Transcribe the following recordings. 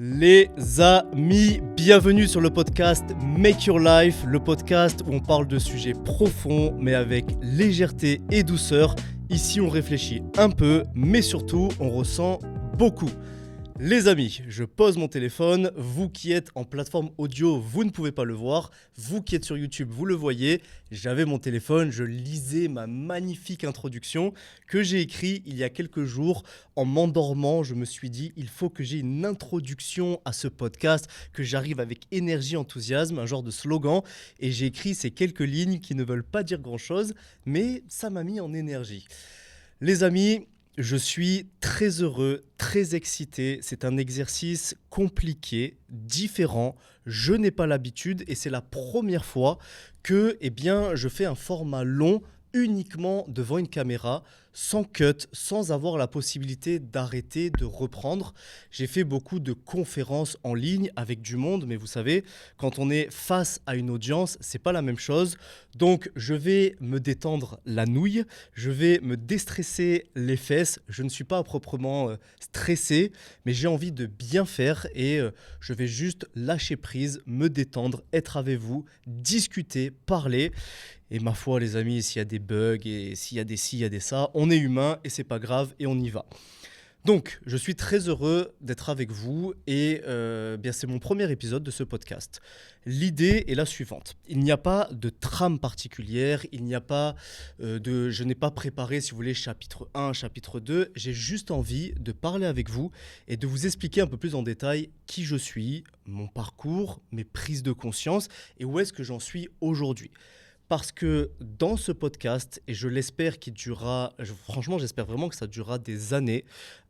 Les amis, bienvenue sur le podcast Make Your Life, le podcast où on parle de sujets profonds mais avec légèreté et douceur. Ici on réfléchit un peu mais surtout on ressent beaucoup. Les amis, je pose mon téléphone, vous qui êtes en plateforme audio, vous ne pouvez pas le voir, vous qui êtes sur YouTube, vous le voyez, j'avais mon téléphone, je lisais ma magnifique introduction que j'ai écrite il y a quelques jours. En m'endormant, je me suis dit, il faut que j'ai une introduction à ce podcast, que j'arrive avec énergie, enthousiasme, un genre de slogan, et j'ai écrit ces quelques lignes qui ne veulent pas dire grand-chose, mais ça m'a mis en énergie. Les amis, je suis très heureux, très excité. C'est un exercice compliqué, différent. Je n'ai pas l'habitude et c'est la première fois que je fais un format long uniquement devant une caméra, sans cut, sans avoir la possibilité d'arrêter, de reprendre. J'ai fait beaucoup de conférences en ligne avec du monde, mais vous savez, quand on est face à une audience, c'est pas la même chose. Donc, je vais me détendre la nouille, je vais me déstresser les fesses. Je ne suis pas proprement stressé, mais j'ai envie de bien faire et je vais juste lâcher prise, me détendre, être avec vous, discuter, parler. Et ma foi, les amis, s'il y a des bugs et s'il y a des ci, il y a des ça, on est humain et c'est pas grave et on y va. Donc, je suis très heureux d'être avec vous et c'est mon premier épisode de ce podcast. L'idée est la suivante. Il n'y a pas de trame particulière, je n'ai pas préparé, si vous voulez, chapitre 1, chapitre 2. J'ai juste envie de parler avec vous et de vous expliquer un peu plus en détail qui je suis, mon parcours, mes prises de conscience et où est-ce que j'en suis aujourd'hui. Parce que dans ce podcast, et je l'espère franchement j'espère vraiment que ça durera des années,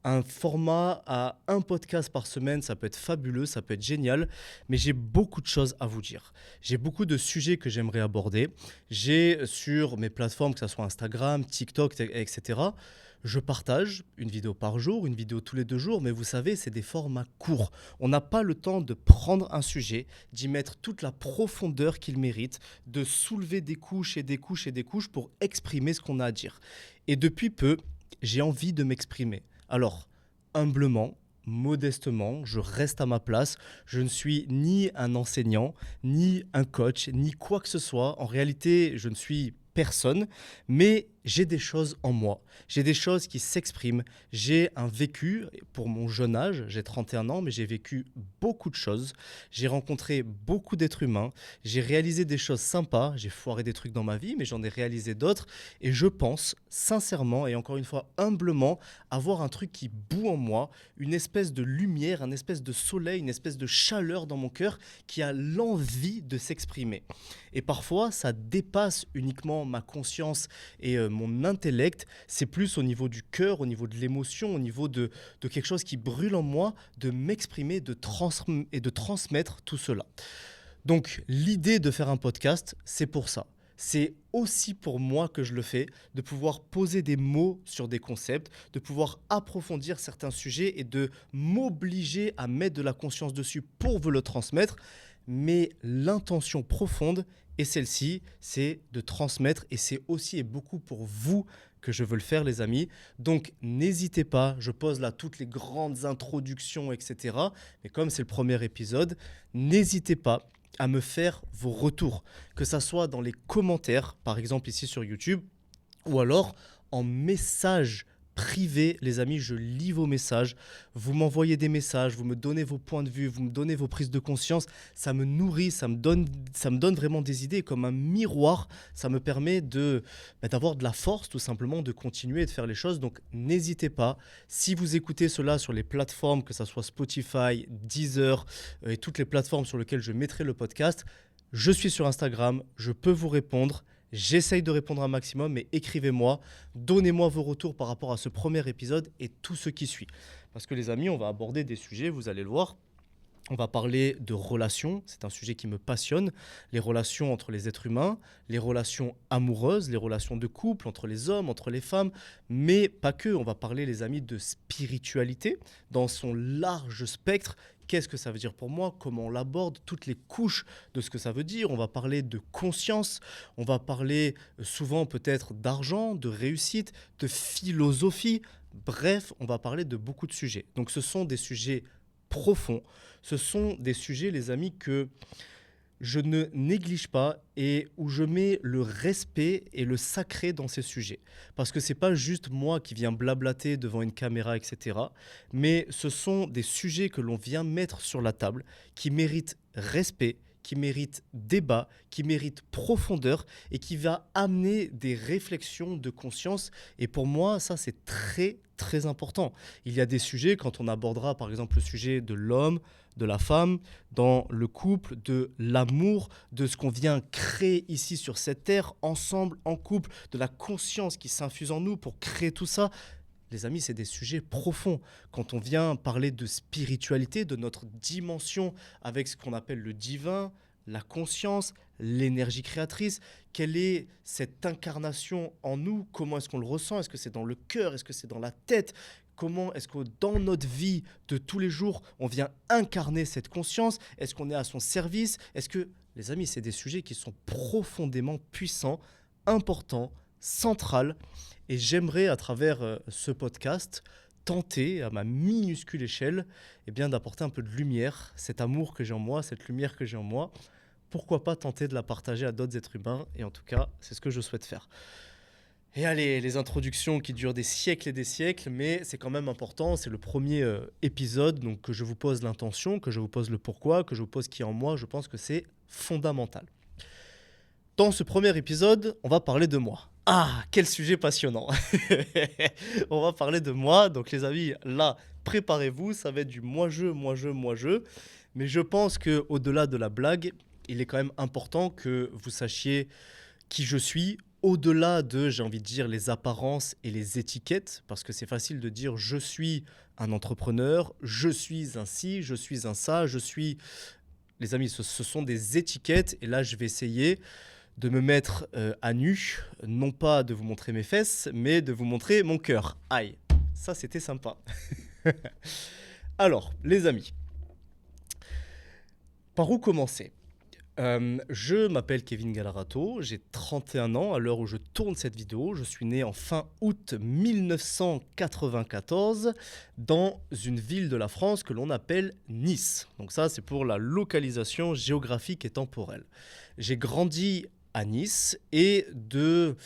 un format à un podcast par semaine, ça peut être fabuleux, ça peut être génial, mais j'ai beaucoup de choses à vous dire. J'ai beaucoup de sujets que j'aimerais aborder. J'ai sur mes plateformes, que ce soit Instagram, TikTok, etc., je partage une vidéo par jour, une vidéo tous les 2 jours, mais vous savez, c'est des formats courts. On n'a pas le temps de prendre un sujet, d'y mettre toute la profondeur qu'il mérite, de soulever des couches et des couches et des couches pour exprimer ce qu'on a à dire. Et depuis peu, j'ai envie de m'exprimer. Alors, humblement, modestement, je reste à ma place. Je ne suis ni un enseignant, ni un coach, ni quoi que ce soit. En réalité, je ne suis personne, mais j'ai des choses en moi, j'ai des choses qui s'expriment, j'ai un vécu, pour mon jeune âge, j'ai 31 ans, mais j'ai vécu beaucoup de choses, j'ai rencontré beaucoup d'êtres humains, j'ai réalisé des choses sympas, j'ai foiré des trucs dans ma vie, mais j'en ai réalisé d'autres, et je pense sincèrement, et encore une fois humblement, avoir un truc qui bout en moi, une espèce de lumière, une espèce de soleil, une espèce de chaleur dans mon cœur qui a l'envie de s'exprimer. Et parfois, ça dépasse uniquement ma conscience et mon intellect, c'est plus au niveau du cœur, au niveau de l'émotion, au niveau de quelque chose qui brûle en moi, de m'exprimer et de transmettre tout cela. Donc l'idée de faire un podcast, c'est pour ça. C'est aussi pour moi que je le fais, de pouvoir poser des mots sur des concepts, de pouvoir approfondir certains sujets et de m'obliger à mettre de la conscience dessus pour vous le transmettre. Mais l'intention profonde, et celle-ci, c'est de transmettre et c'est aussi et beaucoup pour vous que je veux le faire, les amis. Donc, n'hésitez pas, je pose là toutes les grandes introductions, etc. Mais comme c'est le premier épisode, n'hésitez pas à me faire vos retours, que ça soit dans les commentaires, par exemple ici sur YouTube, ou alors en message privé, les amis, je lis vos messages, vous m'envoyez des messages, vous me donnez vos points de vue, vous me donnez vos prises de conscience, ça me nourrit, ça me donne vraiment des idées, comme un miroir, ça me permet d'avoir de la force tout simplement, de continuer et de faire les choses, donc n'hésitez pas, si vous écoutez cela sur les plateformes, que ce soit Spotify, Deezer et toutes les plateformes sur lesquelles je mettrai le podcast, je suis sur Instagram, je peux vous répondre. J'essaye de répondre un maximum, mais écrivez-moi, donnez-moi vos retours par rapport à ce premier épisode et tout ce qui suit. Parce que les amis, on va aborder des sujets, vous allez le voir. On va parler de relations, c'est un sujet qui me passionne, les relations entre les êtres humains, les relations amoureuses, les relations de couple entre les hommes, entre les femmes, mais pas que, on va parler les amis de spiritualité dans son large spectre. Qu'est-ce que ça veut dire pour moi? Comment on l'aborde? Toutes les couches de ce que ça veut dire. On va parler de conscience, on va parler souvent peut-être d'argent, de réussite, de philosophie. Bref, on va parler de beaucoup de sujets. Donc ce sont des sujets profonds. Ce sont des sujets, les amis, que je ne néglige pas et où je mets le respect et le sacré dans ces sujets. Parce que c'est pas juste moi qui viens blablater devant une caméra, etc. Mais ce sont des sujets que l'on vient mettre sur la table qui méritent respect, qui méritent débat, qui méritent profondeur et qui va amener des réflexions de conscience. Et pour moi, ça, c'est très, très important. Il y a des sujets, quand on abordera par exemple le sujet de l'homme, de la femme, dans le couple, de l'amour, de ce qu'on vient créer ici sur cette terre, ensemble, en couple, de la conscience qui s'infuse en nous pour créer tout ça. Les amis, c'est des sujets profonds. Quand on vient parler de spiritualité, de notre dimension avec ce qu'on appelle le divin, la conscience, l'énergie créatrice, quelle est cette incarnation en nous? Comment est-ce qu'on le ressent? Est-ce que c'est dans le cœur? Est-ce que c'est dans la tête? Comment est-ce que dans notre vie de tous les jours, on vient incarner cette conscience? Est-ce qu'on est à son service? Est-ce que, les amis, c'est des sujets qui sont profondément puissants, importants, centrales. Et j'aimerais, à travers ce podcast, tenter, à ma minuscule échelle, eh bien, d'apporter un peu de lumière, cet amour que j'ai en moi, cette lumière que j'ai en moi. Pourquoi pas tenter de la partager à d'autres êtres humains? Et en tout cas, c'est ce que je souhaite faire. Et allez, les introductions qui durent des siècles et des siècles, mais c'est quand même important. C'est le premier épisode, donc que je vous pose l'intention, que je vous pose le pourquoi, que je vous pose qui est en moi. Je pense que c'est fondamental. Dans ce premier épisode, on va parler de moi. Ah, quel sujet passionnant. On va parler de moi. Donc les amis, là, préparez-vous, ça va être du moi-je, moi-je, moi-je. Mais je pense qu'au-delà de la blague, il est quand même important que vous sachiez qui je suis, au-delà de, j'ai envie de dire, les apparences et les étiquettes, parce que c'est facile de dire je suis un entrepreneur, je suis un ci, je suis un ça, je suis... Les amis, ce sont des étiquettes, et là, je vais essayer de me mettre à nu, non pas de vous montrer mes fesses, mais de vous montrer mon cœur. Aïe, ça c'était sympa. Alors, les amis, par où commencer? Je m'appelle Kevin Galarato, j'ai 31 ans à l'heure où je tourne cette vidéo. Je suis né en fin août 1994 dans une ville de la France que l'on appelle Nice. Donc ça, c'est pour la localisation géographique et temporelle. J'ai grandi à Nice et de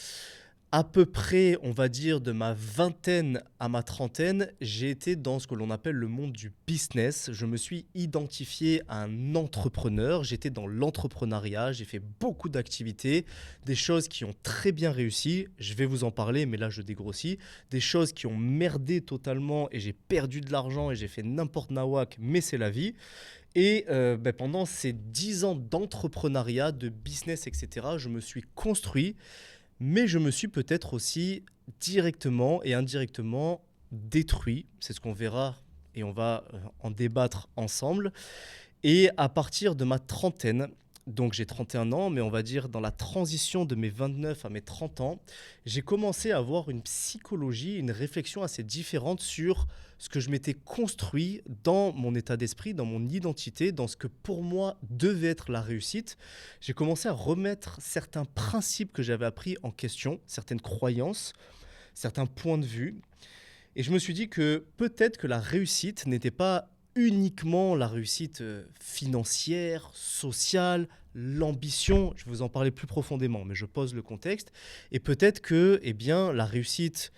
à peu près, on va dire, de ma vingtaine à ma trentaine, j'ai été dans ce que l'on appelle le monde du business. Je me suis identifié à un entrepreneur. J'étais dans l'entrepreneuriat. J'ai fait beaucoup d'activités, des choses qui ont très bien réussi. Je vais vous en parler, mais là, je dégrossis. Des choses qui ont merdé totalement et j'ai perdu de l'argent et j'ai fait n'importe nawak, mais c'est la vie. Et pendant ces 10 ans d'entrepreneuriat, de business, etc., je me suis construit. Mais je me suis peut-être aussi directement et indirectement détruit. C'est ce qu'on verra et on va en débattre ensemble. Et à partir de ma trentaine, donc j'ai 31 ans, mais on va dire dans la transition de mes 29 à mes 30 ans, j'ai commencé à avoir une psychologie, une réflexion assez différente sur ce que je m'étais construit dans mon état d'esprit, dans mon identité, dans ce que pour moi devait être la réussite. J'ai commencé à remettre certains principes que j'avais appris en question, certaines croyances, certains points de vue. Et je me suis dit que peut-être que la réussite n'était pas uniquement la réussite financière, sociale, l'ambition. Je vais vous en parler plus profondément, mais je pose le contexte. Et peut-être que la réussite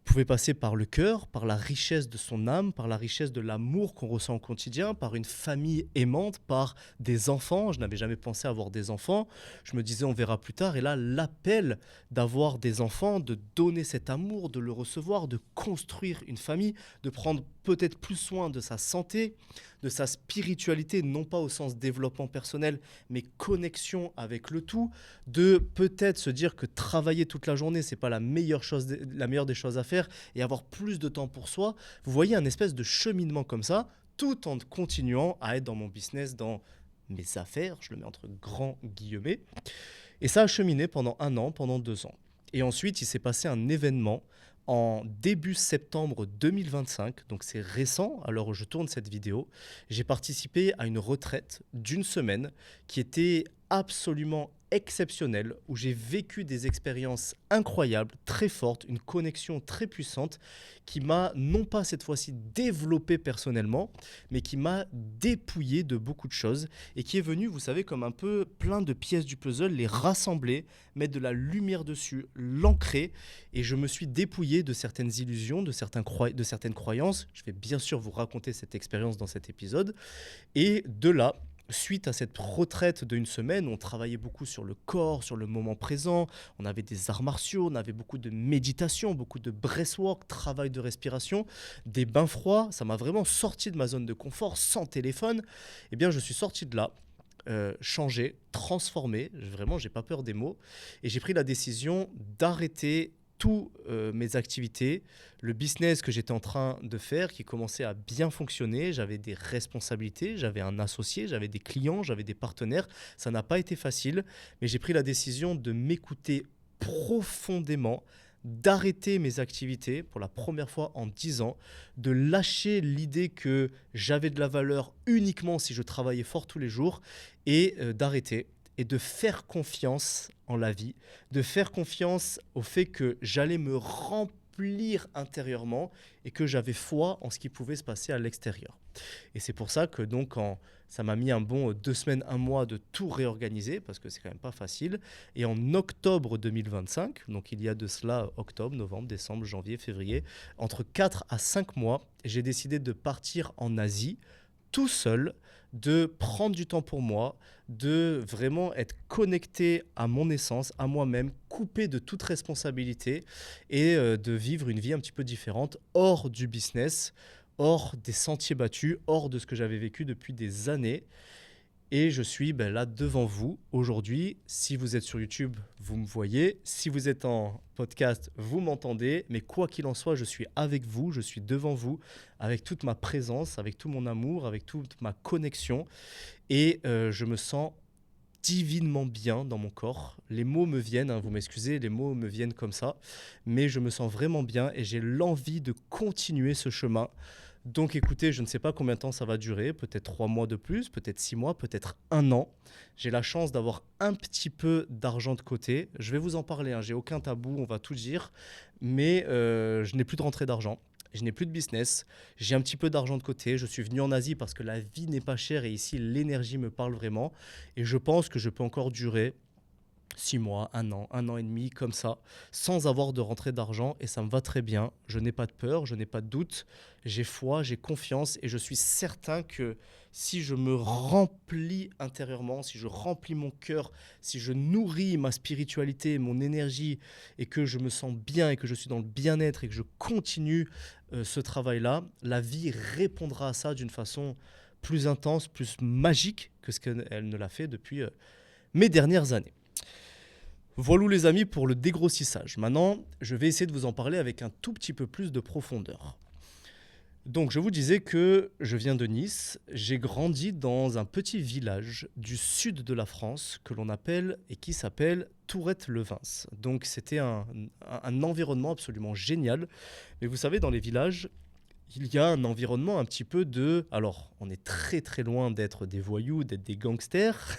pouvait passer par le cœur, par la richesse de son âme, par la richesse de l'amour qu'on ressent au quotidien, par une famille aimante, par des enfants. Je n'avais jamais pensé avoir des enfants. Je me disais, on verra plus tard. Et là, l'appel d'avoir des enfants, de donner cet amour, de le recevoir, de construire une famille, de prendre peut-être plus soin de sa santé, de sa spiritualité, non pas au sens développement personnel, mais connexion avec le tout, de peut-être se dire que travailler toute la journée, c'est pas la meilleure des choses à faire, et avoir plus de temps pour soi. Vous voyez un espèce de cheminement comme ça, tout en continuant à être dans mon business, dans mes affaires, je le mets entre grands guillemets. Et ça a cheminé pendant 1 an, pendant 2 ans. Et ensuite, il s'est passé un événement en début septembre 2025, donc c'est récent, à l'heure où je tourne cette vidéo. J'ai participé à une retraite d'1 semaine qui était absolument exceptionnel où j'ai vécu des expériences incroyables, très fortes, une connexion très puissante qui m'a non pas cette fois-ci développé personnellement, mais qui m'a dépouillé de beaucoup de choses et qui est venu, vous savez, comme un peu plein de pièces du puzzle, les rassembler, mettre de la lumière dessus, l'ancrer et je me suis dépouillé de certaines illusions, de certaines croyances. Je vais bien sûr vous raconter cette expérience dans cet épisode et de là, suite à cette retraite d'une semaine, on travaillait beaucoup sur le corps, sur le moment présent, on avait des arts martiaux, on avait beaucoup de méditation, beaucoup de breathwork, travail de respiration, des bains froids, ça m'a vraiment sorti de ma zone de confort sans téléphone. Eh bien, je suis sorti de là, changé, transformé, vraiment, j'ai pas peur des mots, et j'ai pris la décision d'arrêter tous mes activités, le business que j'étais en train de faire qui commençait à bien fonctionner, j'avais des responsabilités, j'avais un associé, j'avais des clients, j'avais des partenaires, ça n'a pas été facile, mais j'ai pris la décision de m'écouter profondément, d'arrêter mes activités pour la première fois en 10 ans, de lâcher l'idée que j'avais de la valeur uniquement si je travaillais fort tous les jours et d'arrêter et de faire confiance en la vie, de faire confiance au fait que j'allais me remplir intérieurement et que j'avais foi en ce qui pouvait se passer à l'extérieur. Et c'est pour ça que donc ça m'a mis un bon 2 semaines, un mois de tout réorganiser parce que c'est quand même pas facile. Et en octobre 2025, donc il y a de cela octobre, novembre, décembre, janvier, février, entre 4 à 5 mois, j'ai décidé de partir en Asie tout seul, de prendre du temps pour moi, de vraiment être connecté à mon essence, à moi-même, coupé de toute responsabilité et de vivre une vie un petit peu différente, hors du business, hors des sentiers battus, hors de ce que j'avais vécu depuis des années. Et je suis là devant vous aujourd'hui. Si vous êtes sur YouTube, vous me voyez. Si vous êtes en podcast, vous m'entendez. Mais quoi qu'il en soit, je suis avec vous, je suis devant vous, avec toute ma présence, avec tout mon amour, avec toute ma connexion. Et je me sens divinement bien dans mon corps. Les mots me viennent, hein, vous m'excusez, les mots me viennent comme ça. Mais je me sens vraiment bien et j'ai l'envie de continuer ce chemin. Donc écoutez, je ne sais pas combien de temps ça va durer, peut-être 3 mois de plus, peut-être 6 mois, peut-être 1 an. J'ai la chance d'avoir un petit peu d'argent de côté. Je vais vous en parler, hein, j'ai aucun tabou, on va tout dire. Mais je n'ai plus de rentrée d'argent, je n'ai plus de business, j'ai un petit peu d'argent de côté. Je suis venu en Asie parce que la vie n'est pas chère et ici l'énergie me parle vraiment. Et je pense que je peux encore durer 6 mois, 1 an et demi, comme ça, sans avoir de rentrée d'argent et ça me va très bien. Je n'ai pas de peur, je n'ai pas de doute, j'ai foi, j'ai confiance et je suis certain que si je me remplis intérieurement, si je remplis mon cœur, si je nourris ma spiritualité, mon énergie et que je me sens bien et que je suis dans le bien-être et que je continue ce travail-là, la vie répondra à ça d'une façon plus intense, plus magique que ce qu'elle ne l'a fait depuis mes dernières années. Voilà les amis pour le dégrossissage. Maintenant, je vais essayer de vous en parler avec un tout petit peu plus de profondeur. Donc, je vous disais que je viens de Nice. J'ai grandi dans un petit village du sud de la France que l'on appelle et qui s'appelle Tourette-le-Vins. Donc, c'était un environnement absolument génial. Mais vous savez, dans les villages, il y a un environnement un petit peu de... Alors, on est très très loin d'être des voyous, d'être des gangsters,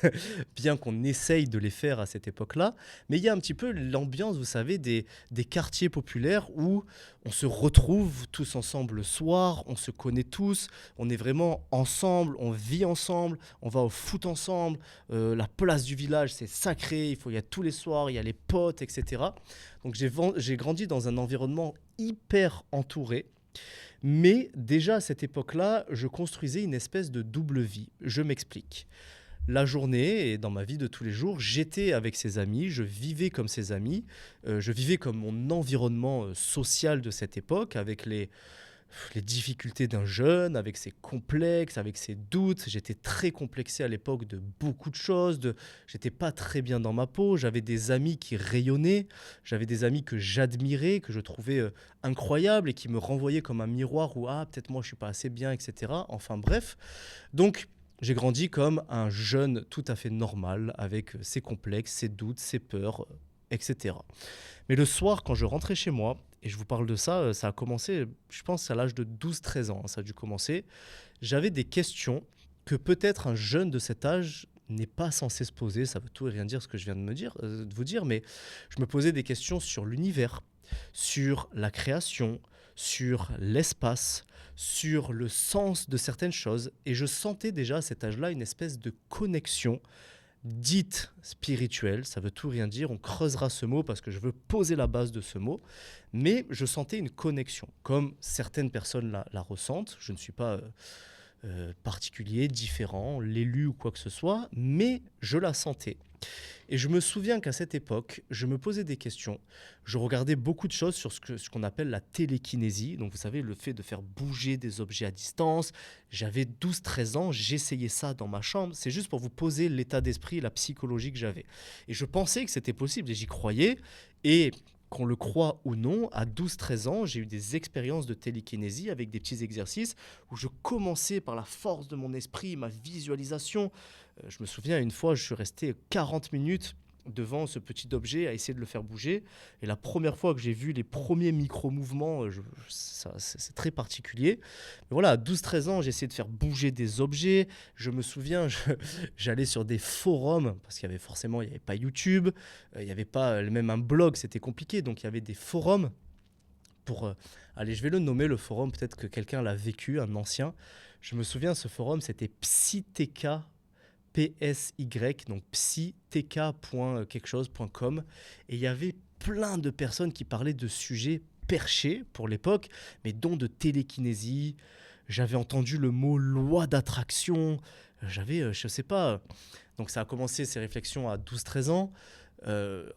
bien qu'on essaye de les faire à cette époque-là. Mais il y a un petit peu l'ambiance, vous savez, des quartiers populaires où on se retrouve tous ensemble le soir, on se connaît tous, on est vraiment ensemble, on vit ensemble, on va au foot ensemble, la place du village, c'est sacré, il y a tous les soirs, il y a les potes, etc. Donc j'ai grandi dans un environnement hyper entouré. Mais déjà à cette époque-là, je construisais une espèce de double vie. Je m'explique. La journée et dans ma vie de tous les jours, j'étais avec ses amis, je vivais comme ses amis, je vivais comme mon environnement social de cette époque, avec les difficultés d'un jeune, avec ses complexes, avec ses doutes. J'étais très complexé à l'époque de beaucoup de choses, j'étais pas très bien dans ma peau, j'avais des amis qui rayonnaient, j'avais des amis que j'admirais, que je trouvais incroyables et qui me renvoyaient comme un miroir où ah peut-être moi je suis pas assez bien, etc. Enfin bref, donc j'ai grandi comme un jeune tout à fait normal avec ses complexes, ses doutes, ses peurs, etc. Mais le soir, quand je rentrais chez moi, et je vous parle de ça, ça a commencé, je pense, à l'âge de 12-13 ans, ça a dû commencer, j'avais des questions que peut-être un jeune de cet âge n'est pas censé se poser. Ça veut tout et rien dire ce que je viens de vous dire, mais je me posais des questions sur l'univers, sur la création, sur l'espace, sur le sens de certaines choses. Et je sentais déjà à cet âge-là une espèce de connexion dite spirituelle. Ça veut tout rien dire. On creusera ce mot parce que je veux poser la base de ce mot. Mais je sentais une connexion, comme certaines personnes la ressentent. Je ne suis pas particulier, différent, l'élu ou quoi que ce soit, mais je la sentais. Et je me souviens qu'à cette époque, je me posais des questions. Je regardais beaucoup de choses sur ce qu'on appelle la télékinésie. Donc vous savez, le fait de faire bouger des objets à distance. J'avais 12-13 ans, j'essayais ça dans ma chambre. C'est juste pour vous poser l'état d'esprit, la psychologie que j'avais. Et je pensais que c'était possible et j'y croyais. Et qu'on le croit ou non, à 12-13 ans, j'ai eu des expériences de télékinésie avec des petits exercices où je commençais par la force de mon esprit, ma visualisation. Je me souviens, une fois, je suis resté 40 minutes devant ce petit objet à essayer de le faire bouger. Et la première fois que j'ai vu les premiers micro-mouvements, c'est très particulier. Mais voilà, à 12-13 ans, j'ai essayé de faire bouger des objets. Je me souviens, j'allais sur des forums, parce qu'il y avait forcément, il n'y avait pas YouTube, il n'y avait pas même un blog, c'était compliqué. Donc il y avait des forums pour... allez, je vais le nommer, le forum, peut-être que quelqu'un l'a vécu, un ancien. Je me souviens, ce forum, c'était Psyteka, PSY, donc psytk.quelque-chose.com. Et il y avait plein de personnes qui parlaient de sujets perchés pour l'époque, mais dont de télékinésie. J'avais entendu le mot loi d'attraction. J'avais, je sais pas. Donc ça a commencé ces réflexions à 12-13 ans,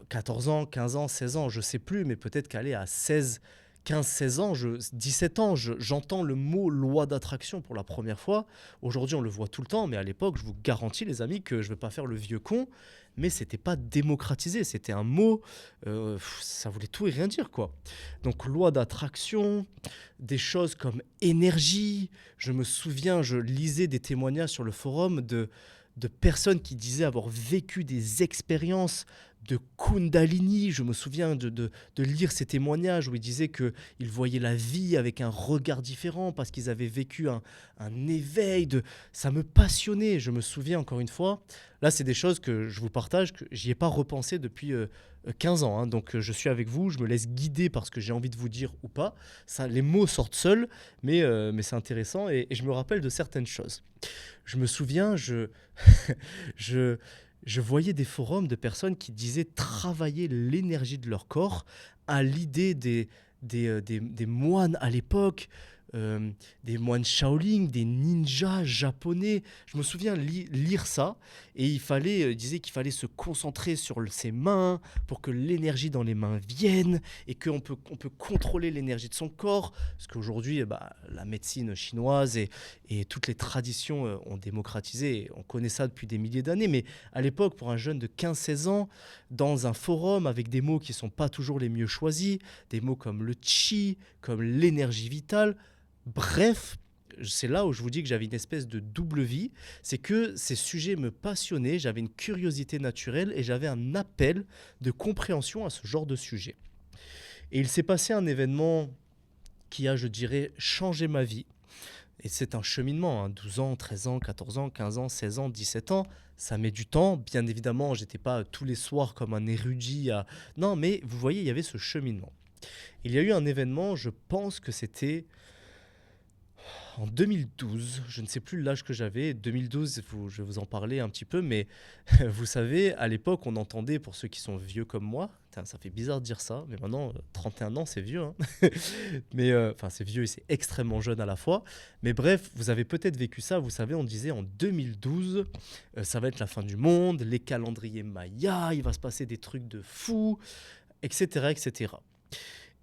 14 ans, 15 ans, 16 ans, je sais plus, mais peut-être qu'aller à 16, 15-16 ans, 17 ans, j'entends le mot loi d'attraction pour la première fois. Aujourd'hui, on le voit tout le temps, mais à l'époque, je vous garantis, les amis, que je ne vais pas faire le vieux con, mais ce n'était pas démocratisé, c'était un mot, ça voulait tout et rien dire, quoi. Donc, loi d'attraction, des choses comme énergie. Je me souviens, je lisais des témoignages sur le forum de personnes qui disaient avoir vécu des expériences de Kundalini. Je me souviens de lire ces témoignages où ils disaient qu'ils voyaient la vie avec un regard différent parce qu'ils avaient vécu un éveil. Ça me passionnait, je me souviens encore une fois. Là, c'est des choses que je vous partage, que j'y ai pas repensé depuis 15 ans. Donc, je suis avec vous, je me laisse guider par ce que j'ai envie de vous dire ou pas. Ça, les mots sortent seuls, mais c'est intéressant et je me rappelle de certaines choses. Je me souviens, je voyais des forums de personnes qui disaient travailler l'énergie de leur corps à l'idée des moines à l'époque, des moines Shaolin, des ninjas japonais. Je me souviens lire ça et il disait qu'il fallait se concentrer sur ses mains pour que l'énergie dans les mains vienne et qu'on peut contrôler l'énergie de son corps. Parce qu'aujourd'hui, la médecine chinoise et toutes les traditions ont démocratisé. On connaît ça depuis des milliers d'années. Mais à l'époque, pour un jeune de 15-16 ans, dans un forum avec des mots qui ne sont pas toujours les mieux choisis, des mots comme le chi, comme l'énergie vitale, bref, c'est là où je vous dis que j'avais une espèce de double vie. C'est que ces sujets me passionnaient, j'avais une curiosité naturelle et j'avais un appel de compréhension à ce genre de sujet. Et il s'est passé un événement qui a, je dirais, changé ma vie. Et c'est un cheminement, 12 ans, 13 ans, 14 ans, 15 ans, 16 ans, 17 ans. Ça met du temps. Bien évidemment, je n'étais pas tous les soirs comme un érudit. Non, mais vous voyez, il y avait ce cheminement. Il y a eu un événement, je pense que c'était en 2012, je ne sais plus l'âge que j'avais, 2012, je vais vous en parler un petit peu, mais vous savez, à l'époque, on entendait, pour ceux qui sont vieux comme moi, ça fait bizarre de dire ça, mais maintenant, 31 ans, c'est vieux, hein. Mais c'est vieux et c'est extrêmement jeune à la fois. Mais bref, vous avez peut-être vécu ça, vous savez, on disait en 2012, ça va être la fin du monde, les calendriers mayas, il va se passer des trucs de fou, etc., etc.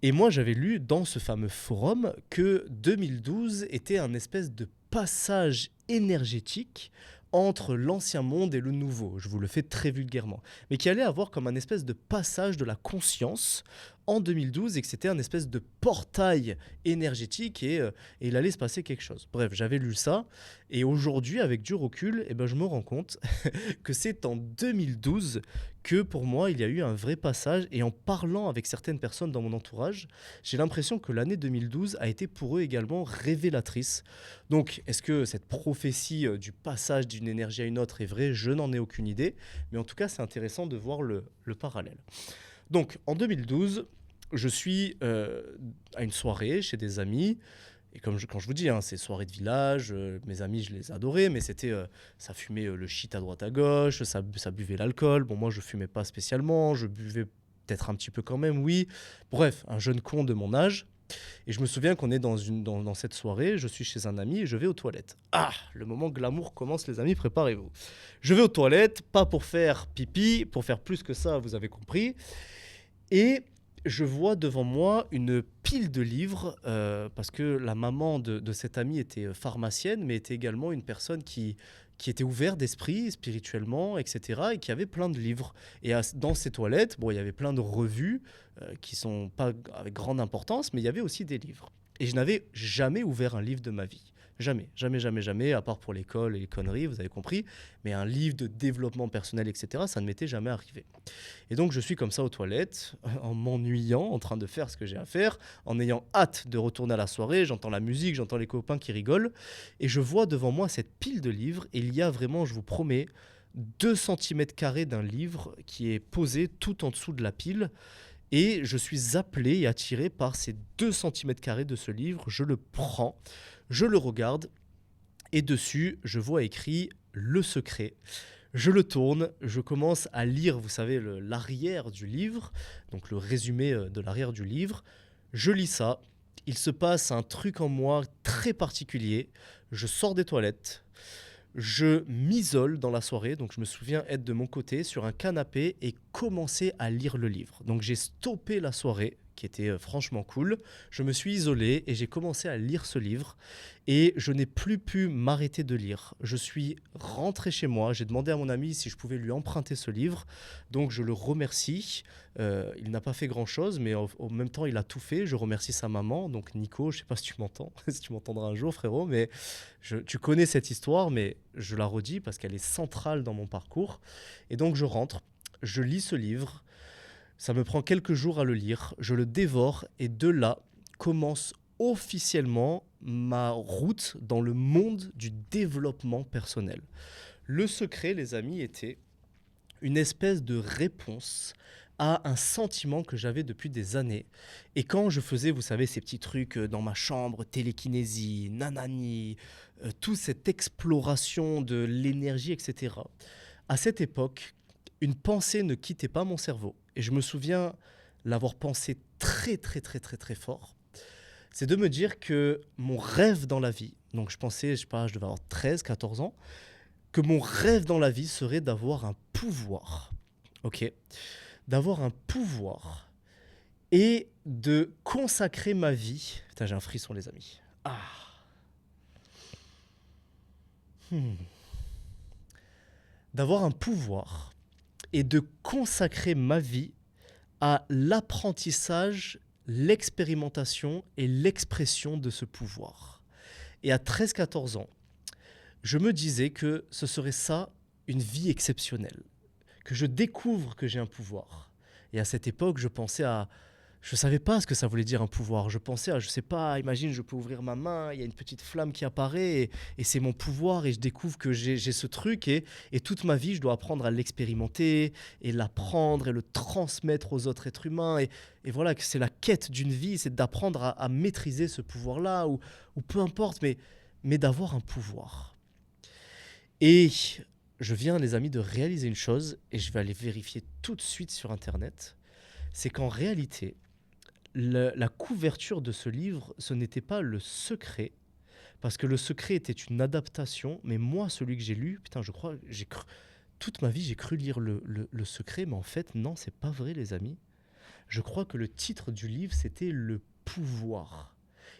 Et moi, j'avais lu dans ce fameux forum que 2012 était un espèce de passage énergétique entre l'ancien monde et le nouveau. Je vous le fais très vulgairement. Mais qui allait avoir comme un espèce de passage de la conscience en 2012 et que c'était un espèce de portail énergétique et il allait se passer quelque chose. Bref, j'avais lu ça et aujourd'hui, avec du recul, eh ben, je me rends compte que c'est en 2012 que pour moi, il y a eu un vrai passage et en parlant avec certaines personnes dans mon entourage, j'ai l'impression que l'année 2012 a été pour eux également révélatrice. Donc, est-ce que cette prophétie du passage d'une énergie à une autre est vraie? Je n'en ai aucune idée, mais en tout cas, c'est intéressant de voir le parallèle. Donc, en 2012, je suis à une soirée chez des amis. Et quand je vous dis, hein, c'est soirée de village, mes amis, je les adorais, mais c'était, ça fumait le shit à droite à gauche, ça buvait l'alcool. Bon, moi, je fumais pas spécialement, je buvais peut-être un petit peu quand même, oui. Bref, un jeune con de mon âge. Et je me souviens qu'on est dans cette soirée, je suis chez un ami et je vais aux toilettes. Ah, le moment glamour commence, les amis, préparez-vous. Je vais aux toilettes, pas pour faire pipi, pour faire plus que ça, vous avez compris. Et je vois devant moi une pile de livres, parce que la maman de cette amie était pharmacienne, mais était également une personne qui était ouverte d'esprit, spirituellement, etc., et qui avait plein de livres. Et dans ces toilettes, bon, il y avait plein de revues qui sont pas avec grande importance, mais il y avait aussi des livres. Et je n'avais jamais ouvert un livre de ma vie. Jamais, jamais, jamais, jamais, à part pour l'école et les conneries, vous avez compris. Mais un livre de développement personnel, etc., ça ne m'était jamais arrivé. Et donc, je suis comme ça aux toilettes, en m'ennuyant, en train de faire ce que j'ai à faire, en ayant hâte de retourner à la soirée. J'entends la musique, j'entends les copains qui rigolent. Et je vois devant moi cette pile de livres. Et il y a vraiment, je vous promets, 2 cm² d'un livre qui est posé tout en dessous de la pile. Et je suis appelé et attiré par ces 2 cm² de ce livre. Je le prends, je le regarde. Et dessus, je vois écrit « Le secret ». Je le tourne, je commence à lire, vous savez, l'arrière du livre, donc le résumé de l'arrière du livre. Je lis ça, il se passe un truc en moi très particulier. Je sors des toilettes, je m'isole dans la soirée, donc je me souviens être de mon côté sur un canapé et commencer à lire le livre. Donc j'ai stoppé la soirée, qui était franchement cool. Je me suis isolé et j'ai commencé à lire ce livre et je n'ai plus pu m'arrêter de lire. Je suis rentré chez moi, j'ai demandé à mon ami si je pouvais lui emprunter ce livre, donc je le remercie. Il n'a pas fait grand-chose, mais au même temps, il a tout fait. Je remercie sa maman, donc Nico, je ne sais pas si tu m'entends, si tu m'entendras un jour, frérot, mais tu connais cette histoire, mais je la redis parce qu'elle est centrale dans mon parcours. Et donc je rentre, je lis ce livre. Ça me prend quelques jours à le lire, je le dévore et de là commence officiellement ma route dans le monde du développement personnel. Le secret, les amis, était une espèce de réponse à un sentiment que j'avais depuis des années. Et quand je faisais, vous savez, ces petits trucs dans ma chambre, télékinésie, nanani, toute cette exploration de l'énergie, etc., à cette époque, une pensée ne quittait pas mon cerveau. Et je me souviens l'avoir pensé très, très, très, très, très fort. C'est de me dire que mon rêve dans la vie, donc je pensais, je sais pas, je devais avoir 13, 14 ans, que mon rêve dans la vie serait d'avoir un pouvoir. Ok ? D'avoir un pouvoir et de consacrer ma vie. Putain, j'ai un frisson, les amis. Ah. D'avoir un pouvoir et de consacrer ma vie à l'apprentissage, l'expérimentation et l'expression de ce pouvoir. Et à 13-14 ans, je me disais que ce serait ça, une vie exceptionnelle, que je découvre que j'ai un pouvoir. Et à cette époque, je pensais à... Je ne savais pas ce que ça voulait dire un pouvoir. Je pensais à, je ne sais pas, imagine, je peux ouvrir ma main, il y a une petite flamme qui apparaît et c'est mon pouvoir et je découvre que j'ai ce truc et toute ma vie, je dois apprendre à l'expérimenter et l'apprendre et le transmettre aux autres êtres humains. Et voilà, que c'est la quête d'une vie, c'est d'apprendre à maîtriser ce pouvoir-là ou peu importe, mais d'avoir un pouvoir. Et je viens, les amis, de réaliser une chose et je vais aller vérifier tout de suite sur Internet. C'est qu'en réalité, la couverture de ce livre, ce n'était pas le secret, parce que le secret était une adaptation, mais moi, celui que j'ai lu, putain, je crois, toute ma vie, j'ai cru lire le secret, mais en fait, non, c'est pas vrai, les amis. Je crois que le titre du livre, c'était Le pouvoir.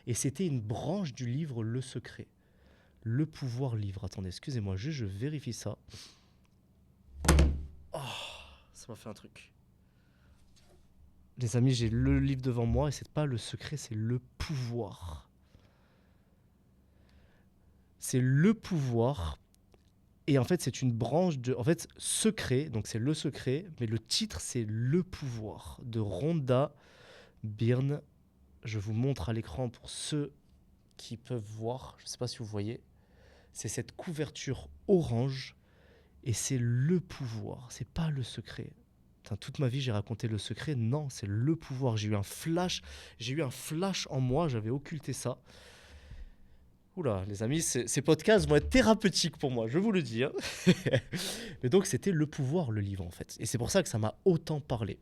Et c'était une branche du livre Le secret. Le pouvoir livre. Attendez, excusez-moi, juste, je vérifie ça. Oh, ça m'a fait un truc. Les amis, j'ai le livre devant moi et c'est pas le secret, c'est le pouvoir. C'est le pouvoir. Et en fait, c'est une branche de... En fait, secret, donc c'est le secret, mais le titre, c'est Le pouvoir de Rhonda Byrne. Je vous montre à l'écran pour ceux qui peuvent voir. Je ne sais pas si vous voyez. C'est cette couverture orange et c'est le pouvoir. C'est pas le secret. Putain, toute ma vie, j'ai raconté le secret. Non, c'est le pouvoir. J'ai eu un flash. J'ai eu un flash en moi. J'avais occulté ça. Oula, les amis, ces podcasts vont être thérapeutiques pour moi, je vous le dis. Hein. Mais donc, c'était Le pouvoir, le livre, en fait. Et c'est pour ça que ça m'a autant parlé.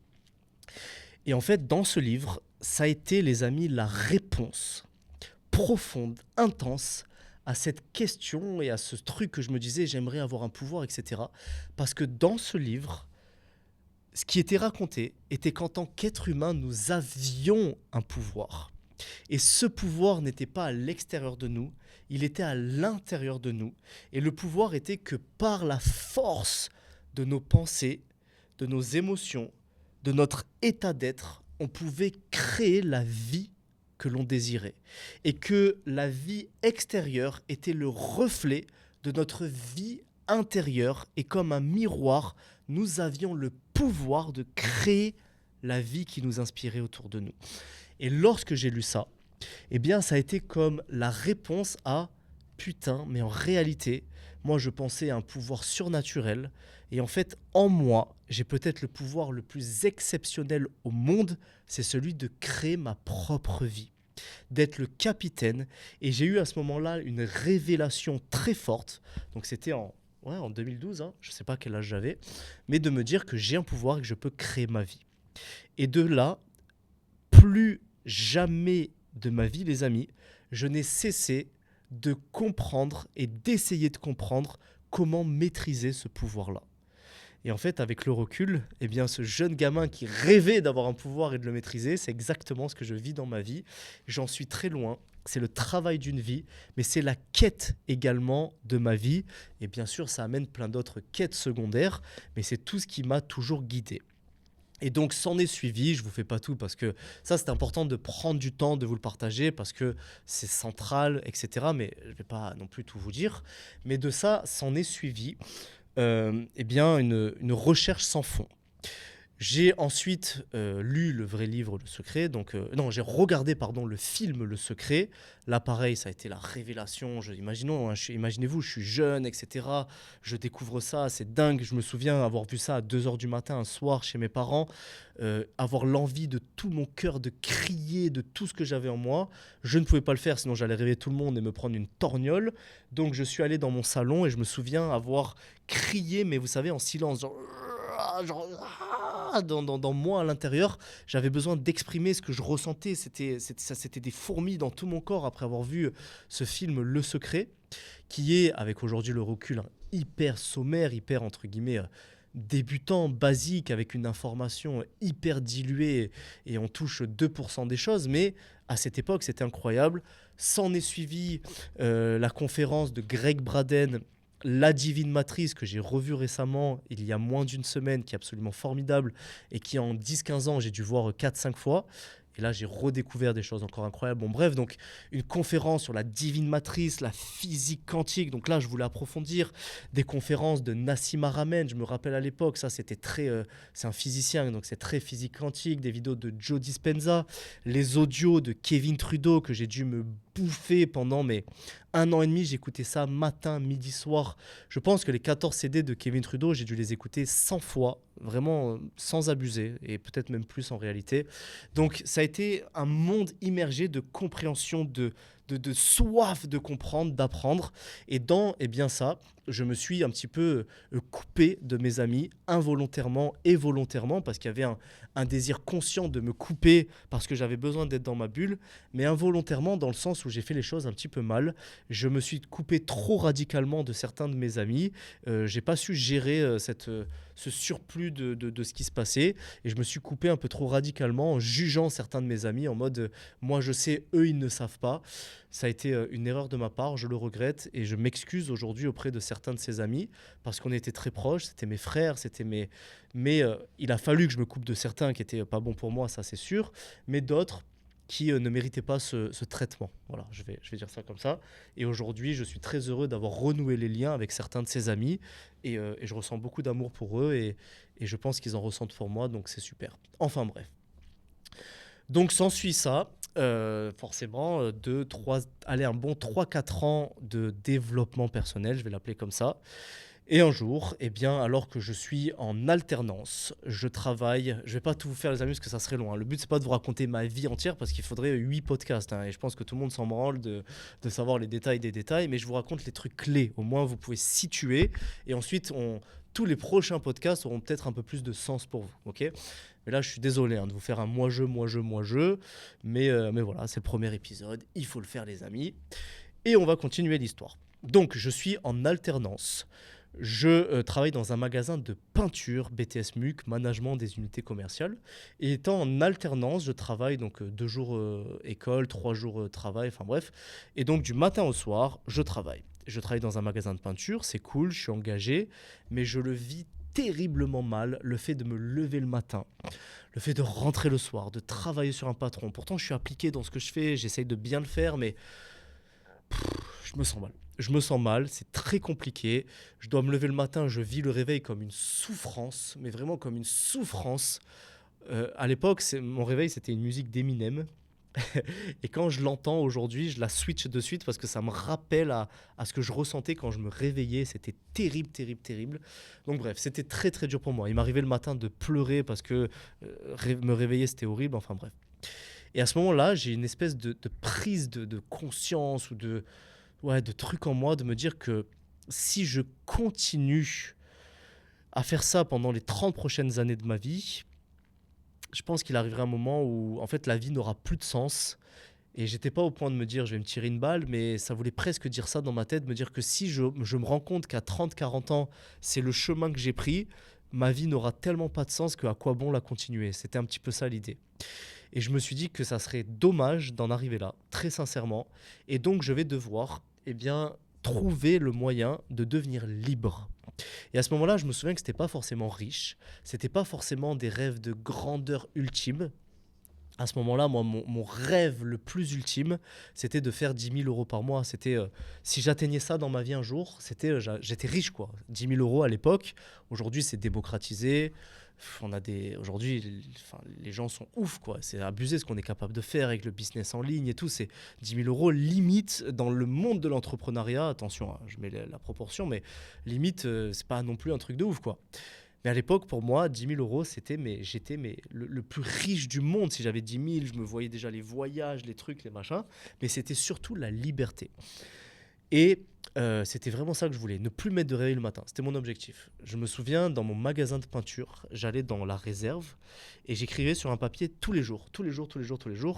Et en fait, dans ce livre, ça a été, les amis, la réponse profonde, intense à cette question et à ce truc que je me disais, j'aimerais avoir un pouvoir, etc. Parce que dans ce livre, ce qui était raconté était qu'en tant qu'être humain, nous avions un pouvoir. Et ce pouvoir n'était pas à l'extérieur de nous, il était à l'intérieur de nous. Et le pouvoir était que par la force de nos pensées, de nos émotions, de notre état d'être, on pouvait créer la vie que l'on désirait. Et que la vie extérieure était le reflet de notre vie intérieure. Et comme un miroir, nous avions le pouvoir de créer la vie qui nous inspirait autour de nous. Et lorsque j'ai lu ça, eh bien, ça a été comme la réponse à « Putain, mais en réalité, moi, je pensais à un pouvoir surnaturel. Et en fait, en moi, j'ai peut-être le pouvoir le plus exceptionnel au monde, c'est celui de créer ma propre vie, d'être le capitaine. » Et j'ai eu à ce moment-là une révélation très forte. Donc, c'était en 2012, hein, je ne sais pas quel âge j'avais, mais de me dire que j'ai un pouvoir et que je peux créer ma vie. Et de là, plus jamais de ma vie, les amis, je n'ai cessé de comprendre et d'essayer de comprendre comment maîtriser ce pouvoir-là. Et en fait, avec le recul, eh bien, ce jeune gamin qui rêvait d'avoir un pouvoir et de le maîtriser, c'est exactement ce que je vis dans ma vie. J'en suis très loin. C'est le travail d'une vie, mais c'est la quête également de ma vie. Et bien sûr, ça amène plein d'autres quêtes secondaires, mais c'est tout ce qui m'a toujours guidé. Et donc, s'en est suivi, je ne vous fais pas tout parce que ça, c'est important de prendre du temps de vous le partager parce que c'est central, etc. Mais je ne vais pas non plus tout vous dire. Mais de ça, s'en est suivi eh bien, une recherche sans fond. J'ai ensuite lu le vrai livre Le Secret, non, j'ai regardé le film Le Secret. Là, pareil, ça a été la révélation. Imaginez-vous, je suis jeune, etc. Je découvre ça, c'est dingue. Je me souviens avoir vu ça à 2h du matin un soir chez mes parents, avoir l'envie de tout mon cœur de crier de tout ce que j'avais en moi. Je ne pouvais pas le faire, sinon j'allais réveiller tout le monde et me prendre une torgnole. Donc je suis allé dans mon salon et je me souviens avoir crié, mais vous savez, en silence, dans moi à l'intérieur, j'avais besoin d'exprimer ce que je ressentais. C'était des fourmis dans tout mon corps après avoir vu ce film Le Secret, qui est, avec aujourd'hui le recul, hyper sommaire, hyper entre guillemets débutant, basique, avec une information hyper diluée et on touche 2% des choses, mais à cette époque c'était incroyable. S'en est suivi la conférence de Greg Braden, La Divine Matrice, que j'ai revu récemment, il y a moins d'une semaine, qui est absolument formidable et qui en 10-15 ans, j'ai dû voir 4-5 fois. Et là, j'ai redécouvert des choses encore incroyables. Bon, bref, donc une conférence sur la Divine Matrice, la physique quantique. Donc là, je voulais approfondir des conférences de Nassim Haramein. Je me rappelle à l'époque, ça, c'était très... c'est un physicien, donc c'est très physique quantique. Des vidéos de Joe Dispenza. Les audios de Kevin Trudeau que j'ai dû me bouffer pendant 1 an et demi. J'écoutais ça matin, midi, soir. Je pense que les 14 CD de Kevin Trudeau, j'ai dû les écouter 100 fois. Vraiment sans abuser. Et peut-être même plus en réalité. Donc, ça a été un monde immergé de compréhension, de soif de comprendre, d'apprendre. Et dans ça, je me suis un petit peu coupé de mes amis, involontairement et volontairement, parce qu'il y avait un désir conscient de me couper parce que j'avais besoin d'être dans ma bulle, mais involontairement dans le sens où j'ai fait les choses un petit peu mal. Je me suis coupé trop radicalement de certains de mes amis. J'ai pas su gérer ce surplus de ce qui se passait, et je me suis coupé un peu trop radicalement en jugeant certains de mes amis en mode moi je sais, eux ils ne savent pas. Ça a été une erreur de ma part, je le regrette et je m'excuse aujourd'hui auprès de certains certains de ses amis parce qu'on était très proches, c'était mes frères, mais il a fallu que je me coupe de certains qui étaient pas bons pour moi, ça c'est sûr, mais d'autres qui ne méritaient pas ce traitement. Voilà, je vais dire ça comme ça. Et aujourd'hui, je suis très heureux d'avoir renoué les liens avec certains de ses amis et je ressens beaucoup d'amour pour eux et je pense qu'ils en ressentent pour moi, donc c'est super. Enfin bref. Donc s'ensuit ça, forcément, un bon 3 4 ans de développement personnel, je vais l'appeler comme ça. Et un jour, eh bien, alors que je suis en alternance, je travaille. Je vais pas tout vous faire les amis parce que ça serait long, hein. Le but c'est pas de vous raconter ma vie entière parce qu'il faudrait 8 podcasts, hein, et je pense que tout le monde s'en branle de savoir les détails des détails, mais je vous raconte les trucs clés. Au moins vous pouvez situer et ensuite tous les prochains podcasts auront peut-être un peu plus de sens pour vous, ok? Mais là je suis désolé, hein, de vous faire un moi-je, mais voilà, c'est le premier épisode, il faut le faire les amis. Et on va continuer l'histoire. Donc je suis en alternance. Je travaille dans un magasin de peinture, BTS MUC, management des unités commerciales. Et étant en alternance, je travaille donc 2 jours école, 3 jours travail, enfin bref. Et donc du matin au soir, je travaille. Je travaille dans un magasin de peinture, c'est cool, je suis engagé, mais je le vis terriblement mal, le fait de me lever le matin, le fait de rentrer le soir, de travailler sur un patron. Pourtant, je suis appliqué dans ce que je fais, j'essaye de bien le faire, mais je me sens mal. Je me sens mal, c'est très compliqué. Je dois me lever le matin, je vis le réveil comme une souffrance, mais vraiment comme une souffrance. À l'époque, mon réveil, c'était une musique d'Eminem. Et quand je l'entends aujourd'hui, je la switch de suite parce que ça me rappelle à ce que je ressentais quand je me réveillais. C'était terrible, terrible, terrible. Donc bref, c'était très, très dur pour moi. Il m'arrivait le matin de pleurer parce que me réveiller, c'était horrible. Enfin bref. Et à ce moment-là, j'ai une espèce de prise de conscience ou de truc en moi, de me dire que si je continue à faire ça pendant les 30 prochaines années de ma vie, je pense qu'il arrivera un moment où en fait la vie n'aura plus de sens. Et j'étais pas au point de me dire je vais me tirer une balle, mais ça voulait presque dire ça dans ma tête, me dire que si je me rends compte qu'à 30 40 ans, c'est le chemin que j'ai pris, ma vie n'aura tellement pas de sens qu'à quoi bon la continuer. C'était un petit peu ça l'idée. Et je me suis dit que ça serait dommage d'en arriver là, très sincèrement. Et donc, je vais devoir trouver le moyen de devenir libre. Et à ce moment-là, je me souviens que ce n'était pas forcément riche, ce n'était pas forcément des rêves de grandeur ultime. À ce moment-là, moi, mon rêve le plus ultime, c'était de faire 10 000 € par mois. C'était, si j'atteignais ça dans ma vie un jour, j'étais riche, quoi. 10 000 € à l'époque. Aujourd'hui, c'est démocratisé. Aujourd'hui, les gens sont ouf, quoi. C'est abusé ce qu'on est capable de faire avec le business en ligne et tout. C'est 10 000 € limite dans le monde de l'entrepreneuriat. Attention, hein, je mets la proportion, mais limite, c'est pas non plus un truc de ouf, quoi. Mais à l'époque, pour moi, 10 000 €, j'étais le plus riche du monde. Si j'avais 10 000, je me voyais déjà les voyages, les trucs, les machins. Mais c'était surtout la liberté. Et c'était vraiment ça que je voulais, ne plus mettre de réveil le matin. C'était mon objectif. Je me souviens, dans mon magasin de peinture, j'allais dans la réserve et j'écrivais sur un papier tous les jours.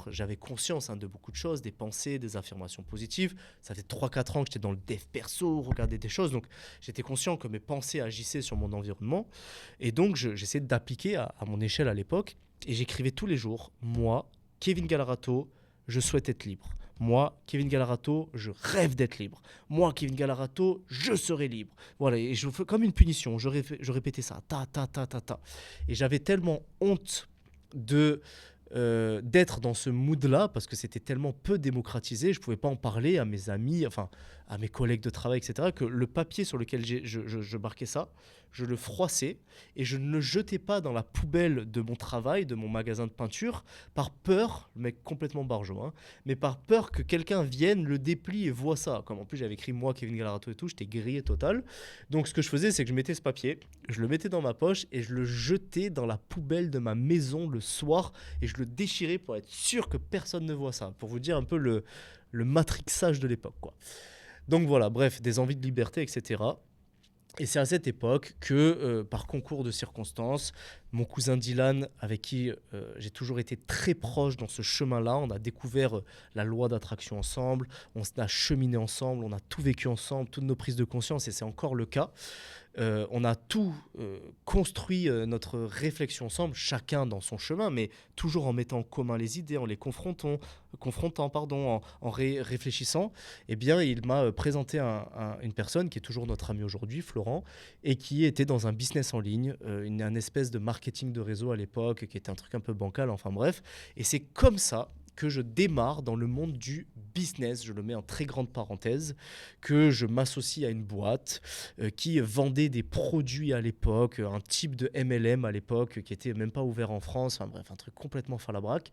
J'avais conscience, hein, de beaucoup de choses, des pensées, des affirmations positives. Ça fait 3 4 ans que j'étais dans le dev perso, regarder des choses. Donc j'étais conscient que mes pensées agissaient sur mon environnement. Et donc j'essayais d'appliquer à mon échelle à l'époque. Et j'écrivais tous les jours, moi, Kevin Galarato, je souhaite être libre. Moi, Kevin Galarato, je rêve d'être libre. Moi, Kevin Galarato, je serai libre. Voilà, et je fais comme une punition. Je répétais ça, ta. Et j'avais tellement honte d'être dans ce mood-là parce que c'était tellement peu démocratisé. Je ne pouvais pas en parler à mes amis, enfin à mes collègues de travail, etc. que le papier sur lequel je marquais ça, je le froissais et je ne le jetais pas dans la poubelle de mon travail, de mon magasin de peinture, par peur, le mec complètement barjot, hein, mais par peur que quelqu'un vienne, le déplie et voit ça. Comme en plus j'avais écrit moi, Kevin Galarato et tout, j'étais grillé total. Donc ce que je faisais, c'est que je mettais ce papier, je le mettais dans ma poche et je le jetais dans la poubelle de ma maison le soir et je le déchirais pour être sûr que personne ne voit ça. Pour vous dire un peu le matrixage de l'époque, quoi. Donc voilà, bref, des envies de liberté, etc. Et c'est à cette époque que, par concours de circonstances, mon cousin Dylan, avec qui j'ai toujours été très proche dans ce chemin-là, on a découvert la loi d'attraction ensemble, on a cheminé ensemble, on a tout vécu ensemble, toutes nos prises de conscience, et c'est encore le cas. On a tout construit notre réflexion ensemble, chacun dans son chemin, mais toujours en mettant en commun les idées, en les confrontant, en réfléchissant. Eh bien, il m'a présenté une personne qui est toujours notre ami aujourd'hui, Florent, et qui était dans un business en ligne, un espèce de marketing de réseau à l'époque, qui était un truc un peu bancal, enfin bref. Et c'est comme ça que je démarre dans le monde du business, je le mets en très grande parenthèse, que je m'associe à une boîte qui vendait des produits à l'époque, un type de MLM à l'époque qui était même pas ouvert en France, enfin bref, un truc complètement falabraque.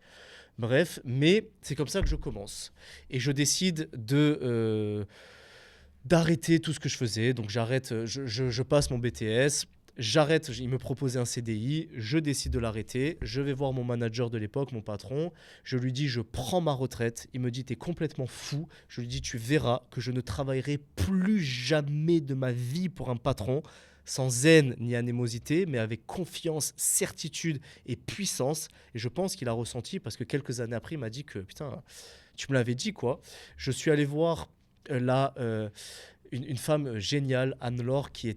Bref, mais c'est comme ça que je commence. Et je décide d'arrêter tout ce que je faisais. Donc j'arrête, je passe mon BTS. J'arrête, il me proposait un CDI, je décide de l'arrêter, je vais voir mon manager de l'époque, mon patron, je lui dis je prends ma retraite, il me dit t'es complètement fou, je lui dis tu verras que je ne travaillerai plus jamais de ma vie pour un patron, sans haine ni animosité, mais avec confiance, certitude et puissance. Et je pense qu'il a ressenti parce que quelques années après il m'a dit que putain, tu me l'avais dit quoi. Je suis allé voir là une femme géniale, Anne-Laure, qui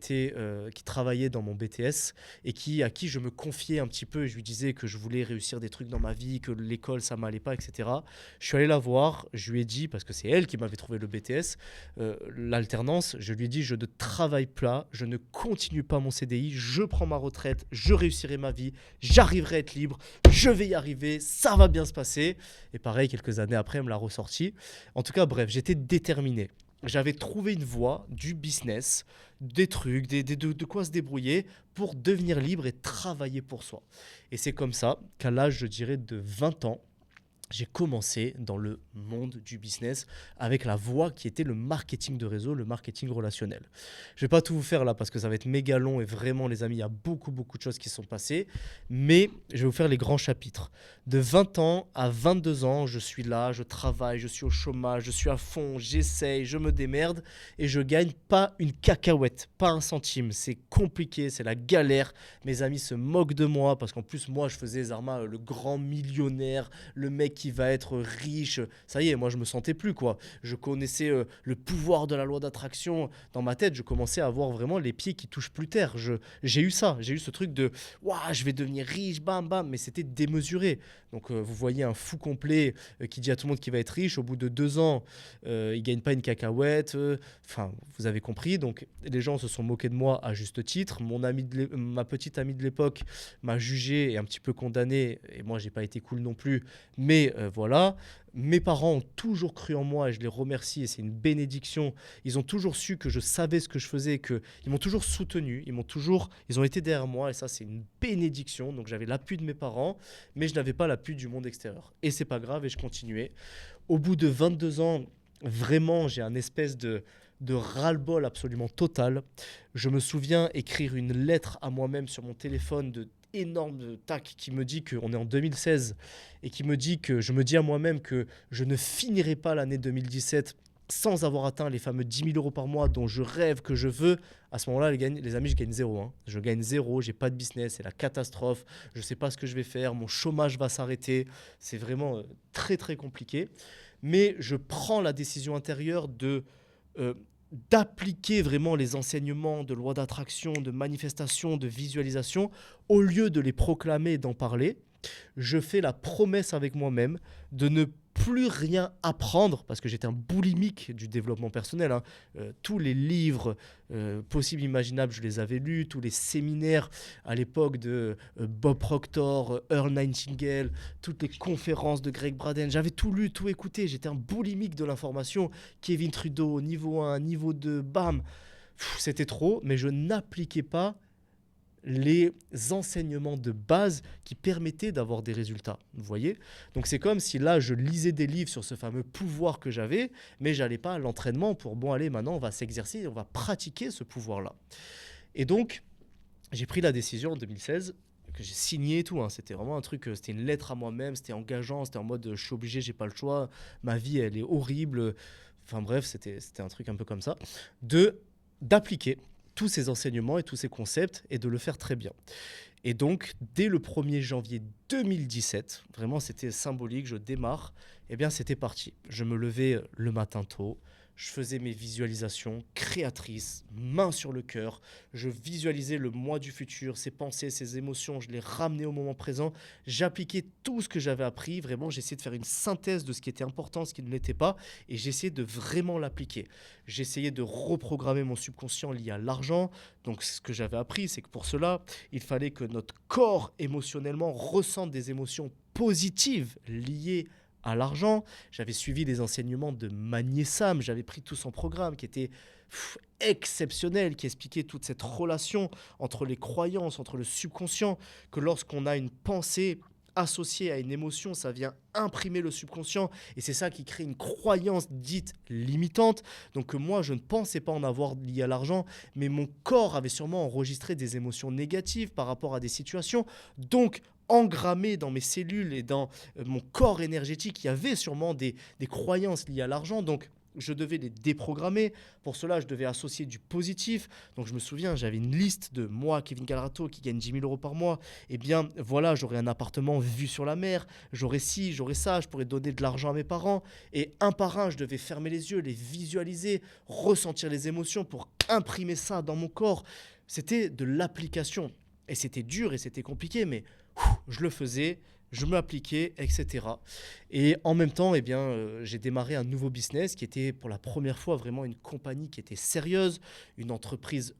travaillait dans mon BTS et à qui je me confiais un petit peu. Et je lui disais que je voulais réussir des trucs dans ma vie, que l'école, ça m'allait pas, etc. Je suis allé la voir, je lui ai dit, parce que c'est elle qui m'avait trouvé le BTS, l'alternance, je lui ai dit, je ne travaille pas, je ne continue pas mon CDI, je prends ma retraite, je réussirai ma vie, j'arriverai à être libre, je vais y arriver, ça va bien se passer. Et pareil, quelques années après, elle me l'a ressorti. En tout cas, bref, j'étais déterminé. J'avais trouvé une voie du business, des trucs, de quoi se débrouiller pour devenir libre et travailler pour soi. Et c'est comme ça qu'à l'âge, je dirais, de 20 ans, j'ai commencé dans le monde du business avec la voie qui était le marketing de réseau, le marketing relationnel. Je ne vais pas tout vous faire là parce que ça va être méga long et vraiment les amis, il y a beaucoup de choses qui sont passées, mais je vais vous faire les grands chapitres. De 20 ans à 22 ans, je suis là, je travaille, je suis au chômage, je suis à fond, j'essaye, je me démerde et je gagne pas une cacahuète, pas un centime. C'est compliqué, c'est la galère. Mes amis se moquent de moi parce qu'en plus moi je faisais Zarma le grand millionnaire, le mec qui va être riche. Ça y est, moi je me sentais plus quoi. Je connaissais le pouvoir de la loi d'attraction dans ma tête. Je commençais à avoir vraiment les pieds qui touchent plus terre. J'ai eu ça, j'ai eu ce truc de waouh, je vais devenir riche, bam bam, mais c'était démesuré. Donc vous voyez un fou complet qui dit à tout le monde qu'il va être riche. Au bout de 2 ans, il gagne pas une cacahuète. Enfin, vous avez compris. Donc les gens se sont moqués de moi à juste titre. Ma petite amie de l'époque m'a jugé et un petit peu condamné. Et moi, j'ai pas été cool non plus. Mais voilà, mes parents ont toujours cru en moi et je les remercie et c'est une bénédiction. Ils ont toujours su que je savais ce que je faisais, ils m'ont toujours soutenu, ils ont été derrière moi et ça c'est une bénédiction. Donc j'avais l'appui de mes parents, mais je n'avais pas l'appui du monde extérieur. Et c'est pas grave et je continuais. Au bout de 22 ans, vraiment j'ai un espèce de ras-le-bol absolument total. Je me souviens écrire une lettre à moi-même sur mon téléphone de énorme tac qui me dit qu'on est en 2016 et qui me dit que je me dis à moi-même que je ne finirai pas l'année 2017 sans avoir atteint les fameux 10 000 euros par mois dont je rêve, que je veux. À ce moment-là, les amis, je gagne zéro. Hein. Je gagne zéro, j'ai pas de business, c'est la catastrophe. Je sais pas ce que je vais faire, mon chômage va s'arrêter. C'est vraiment très très compliqué. Mais je prends la décision intérieure d'appliquer vraiment les enseignements de loi d'attraction, de manifestation, de visualisation, au lieu de les proclamer et d'en parler. Je fais la promesse avec moi-même de ne plus rien apprendre, parce que j'étais un boulimique du développement personnel. Hein. Tous les livres possibles, imaginables, je les avais lus, tous les séminaires à l'époque de Bob Proctor, Earl Nightingale, toutes les conférences de Greg Braden, j'avais tout lu, tout écouté, j'étais un boulimique de l'information. Kevin Trudeau, niveau 1, niveau 2, bam, c'était trop, mais je n'appliquais pas les enseignements de base qui permettaient d'avoir des résultats. Vous voyez ? Donc c'est comme si là, je lisais des livres sur ce fameux pouvoir que j'avais, mais je n'allais pas à l'entraînement pour, bon allez, maintenant on va s'exercer, on va pratiquer ce pouvoir-là. Et donc, j'ai pris la décision en 2016, que j'ai signé et tout, hein. C'était vraiment un truc, c'était une lettre à moi-même, c'était engageant, c'était en mode je suis obligé, j'ai pas le choix, ma vie elle est horrible. Enfin bref, c'était un truc un peu comme ça. D'appliquer tous ces enseignements et tous ces concepts et de le faire très bien. Et donc, dès le 1er janvier 2017, vraiment c'était symbolique, je démarre, et bien c'était parti. Je me levais le matin tôt, je faisais mes visualisations créatrices, main sur le cœur. Je visualisais le moi du futur, ses pensées, ses émotions. Je les ramenais au moment présent. J'appliquais tout ce que j'avais appris. Vraiment, j'essayais de faire une synthèse de ce qui était important, ce qui ne l'était pas. Et j'essayais de vraiment l'appliquer. J'essayais de reprogrammer mon subconscient lié à l'argent. Donc, ce que j'avais appris, c'est que pour cela, il fallait que notre corps émotionnellement ressente des émotions positives liées à l'argent. J'avais suivi les enseignements de Magné Sam, j'avais pris tout son programme qui était exceptionnel, qui expliquait toute cette relation entre les croyances, entre le subconscient, que lorsqu'on a une pensée associée à une émotion, ça vient imprimer le subconscient et c'est ça qui crée une croyance dite limitante. Donc moi, je ne pensais pas en avoir lié à l'argent, mais mon corps avait sûrement enregistré des émotions négatives par rapport à des situations. Donc, engrammé dans mes cellules et dans mon corps énergétique, il y avait sûrement des croyances liées à l'argent. Donc, je devais les déprogrammer. Pour cela, je devais associer du positif. Donc, je me souviens, j'avais une liste de moi, Kevin Galrato, qui gagne 10 000 euros par mois. Eh bien, voilà, j'aurais un appartement vue sur la mer. J'aurais ci, j'aurais ça. Je pourrais donner de l'argent à mes parents. Et un par un, je devais fermer les yeux, les visualiser, ressentir les émotions pour imprimer ça dans mon corps. C'était de l'application. Et c'était dur et c'était compliqué, mais je le faisais, je m'appliquais, etc. Et en même temps, eh bien, j'ai démarré un nouveau business qui était pour la première fois vraiment une compagnie qui était sérieuse, une entreprise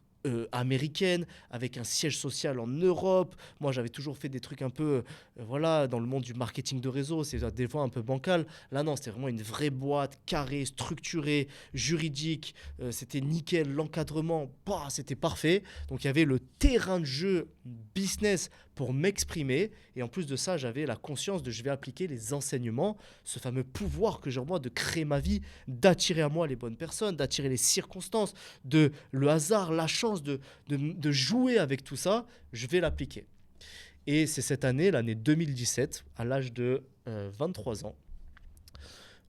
américaine, avec un siège social en Europe. Moi, j'avais toujours fait des trucs un peu, voilà, dans le monde du marketing de réseau, c'est des fois un peu bancal. Là, non, c'était vraiment une vraie boîte, carrée, structurée, juridique. C'était nickel, l'encadrement, bah, c'était parfait. Donc, il y avait le terrain de jeu business pour m'exprimer. Et en plus de ça, j'avais la conscience de je vais appliquer les enseignements, ce fameux pouvoir que j'ai en moi de créer ma vie, d'attirer à moi les bonnes personnes, d'attirer les circonstances, de le hasard, la chance de jouer avec tout ça, je vais l'appliquer. Et c'est cette année, l'année 2017, à l'âge de 23 ans,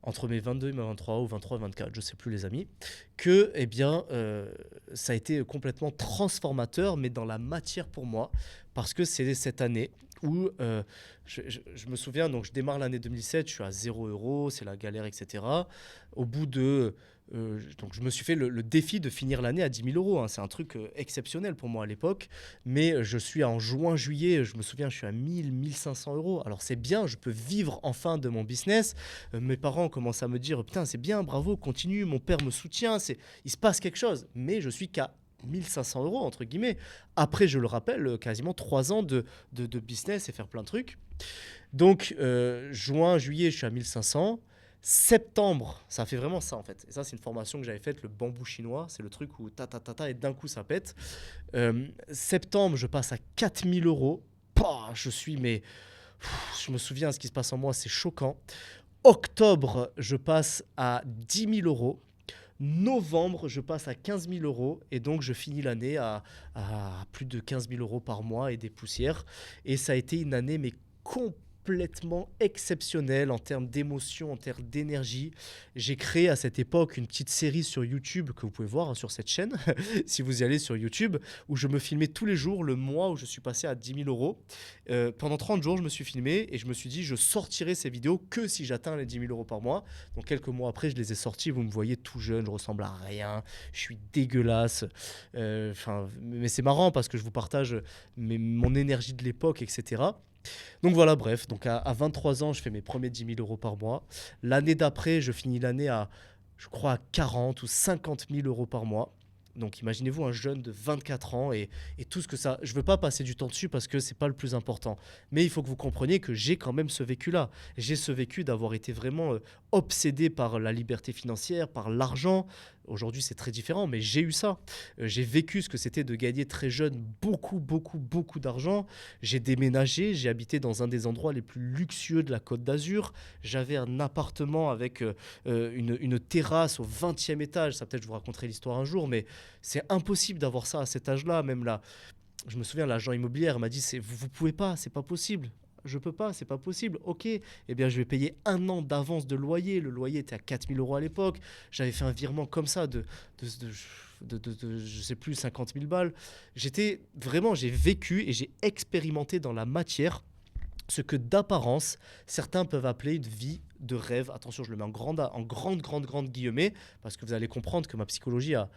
entre mes 22 et mes 23 ou 23 et 24, je ne sais plus les amis, que eh bien, ça a été complètement transformateur, mais dans la matière pour moi, parce que c'est cette année où je me souviens, donc je démarre l'année 2017, je suis à 0 euros, c'est la galère, etc. Au bout de... donc je me suis fait le défi de finir l'année à 10 000 euros. Hein. C'est un truc exceptionnel pour moi à l'époque. Mais je suis en juin-juillet, je me souviens, je suis à 1 500 euros. Alors c'est bien, je peux vivre enfin de mon business. Mes parents commencent à me dire, putain, c'est bien, bravo, continue, mon père me soutient, il se passe quelque chose. Mais je suis qu'à 1500 euros, entre guillemets. Après, je le rappelle, quasiment 3 ans de business et faire plein de trucs. Donc, juin, juillet, je suis à 1500. Septembre, ça fait vraiment ça en fait. Et ça, c'est une formation que j'avais faite, le bambou chinois. C'est le truc où ta et d'un coup ça pète. Septembre, je passe à 4000 euros. Pah, je me souviens, ce qui se passe en moi, c'est choquant. Octobre, je passe à 10 000 euros. Novembre, je passe à 15 000 euros et donc je finis l'année à plus de 15 000 euros par mois et des poussières. Et ça a été une année mais complètement exceptionnelle en termes d'émotion, en termes d'énergie. J'ai créé à cette époque une petite série sur YouTube que vous pouvez voir sur cette chaîne, si vous y allez sur YouTube, où je me filmais tous les jours le mois où je suis passé à 10 000 euros. Pendant 30 jours, je me suis filmé et je me suis dit, je sortirai ces vidéos que si j'atteins les 10 000 euros par mois. Donc quelques mois après, je les ai sortis. Vous me voyez tout jeune, je ressemble à rien, je suis dégueulasse. Mais c'est marrant parce que je vous partage mon énergie de l'époque, etc. Donc voilà, bref, donc à 23 ans, je fais mes premiers 10 000 euros par mois. L'année d'après, je finis l'année à, je crois, à 40 ou 50 000 euros par mois. Donc imaginez-vous un jeune de 24 ans et tout ce que ça... Je ne veux pas passer du temps dessus parce que ce n'est pas le plus important. Mais il faut que vous compreniez que j'ai quand même ce vécu-là. J'ai ce vécu d'avoir été vraiment obsédé par la liberté financière, par l'argent. Aujourd'hui, c'est très différent, mais j'ai eu ça. J'ai vécu ce que c'était de gagner très jeune beaucoup d'argent. J'ai déménagé, j'ai habité dans un des endroits les plus luxueux de la Côte d'Azur. J'avais un appartement avec une terrasse au 20e étage. Ça, peut-être, je vous raconterai l'histoire un jour, mais c'est impossible d'avoir ça à cet âge-là. Même là, je me souviens, l'agent immobilier m'a dit, vous pouvez pas, c'est pas possible. Je peux pas, c'est pas possible. Ok, eh bien je vais payer 1 an d'avance de loyer. Le loyer était à 4 000 euros à l'époque. J'avais fait un virement comme ça de je sais plus, 50 000 balles. J'ai vécu et j'ai expérimenté dans la matière ce que d'apparence, certains peuvent appeler une vie de rêve. Attention, je le mets en grande guillemets, parce que vous allez comprendre que ma psychologie a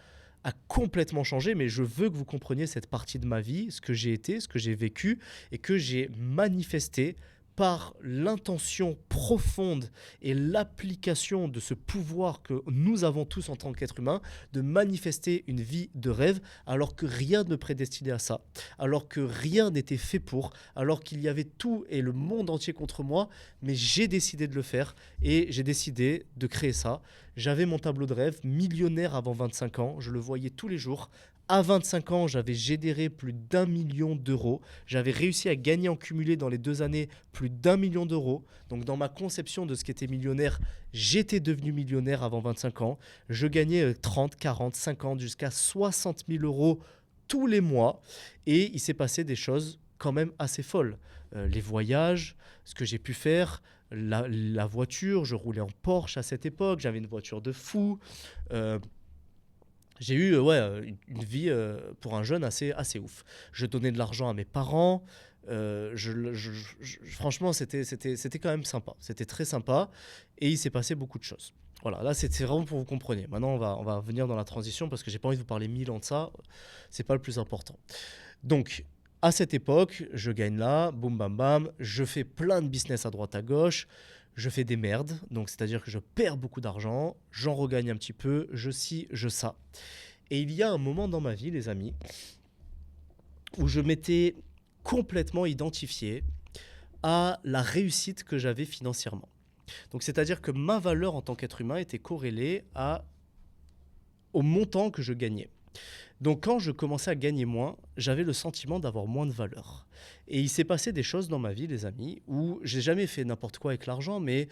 complètement changé, mais je veux que vous compreniez cette partie de ma vie, ce que j'ai été, ce que j'ai vécu, et que j'ai manifesté par l'intention profonde et l'application de ce pouvoir que nous avons tous en tant qu'êtres humains, de manifester une vie de rêve, alors que rien ne prédestinait à ça, alors que rien n'était fait pour, alors qu'il y avait tout et le monde entier contre moi, mais j'ai décidé de le faire et j'ai décidé de créer ça. J'avais mon tableau de rêve, millionnaire avant 25 ans, je le voyais tous les jours. À 25 ans, j'avais généré plus d'1 million d'euros. J'avais réussi à gagner en cumulé dans les 2 années plus d'1 million d'euros. Donc dans ma conception de ce qu'était millionnaire, j'étais devenu millionnaire avant 25 ans. Je gagnais 30, 40, 50 jusqu'à 60 000 euros tous les mois. Et il s'est passé des choses quand même assez folles. Les voyages, ce que j'ai pu faire, la voiture, je roulais en Porsche à cette époque, j'avais une voiture de fou. J'ai eu une vie pour un jeune assez ouf. Je donnais de l'argent à mes parents. Franchement, c'était quand même sympa. C'était très sympa. Et il s'est passé beaucoup de choses. Voilà, là, c'est vraiment pour que vous compreniez. Maintenant, on va venir dans la transition parce que j'ai pas envie de vous parler 1000 ans de ça. C'est pas le plus important. Donc, à cette époque, je gagne là, boum, bam, bam. Je fais plein de business à droite, à gauche. Je fais des merdes, donc c'est-à-dire que je perds beaucoup d'argent, j'en regagne un petit peu, je ci, je ça. Et il y a un moment dans ma vie, les amis, où je m'étais complètement identifié à la réussite que j'avais financièrement. Donc c'est-à-dire que ma valeur en tant qu'être humain était corrélée au montant que je gagnais. Donc quand je commençais à gagner moins, j'avais le sentiment d'avoir moins de valeur. Et il s'est passé des choses dans ma vie, les amis, où j'ai jamais fait n'importe quoi avec l'argent, mais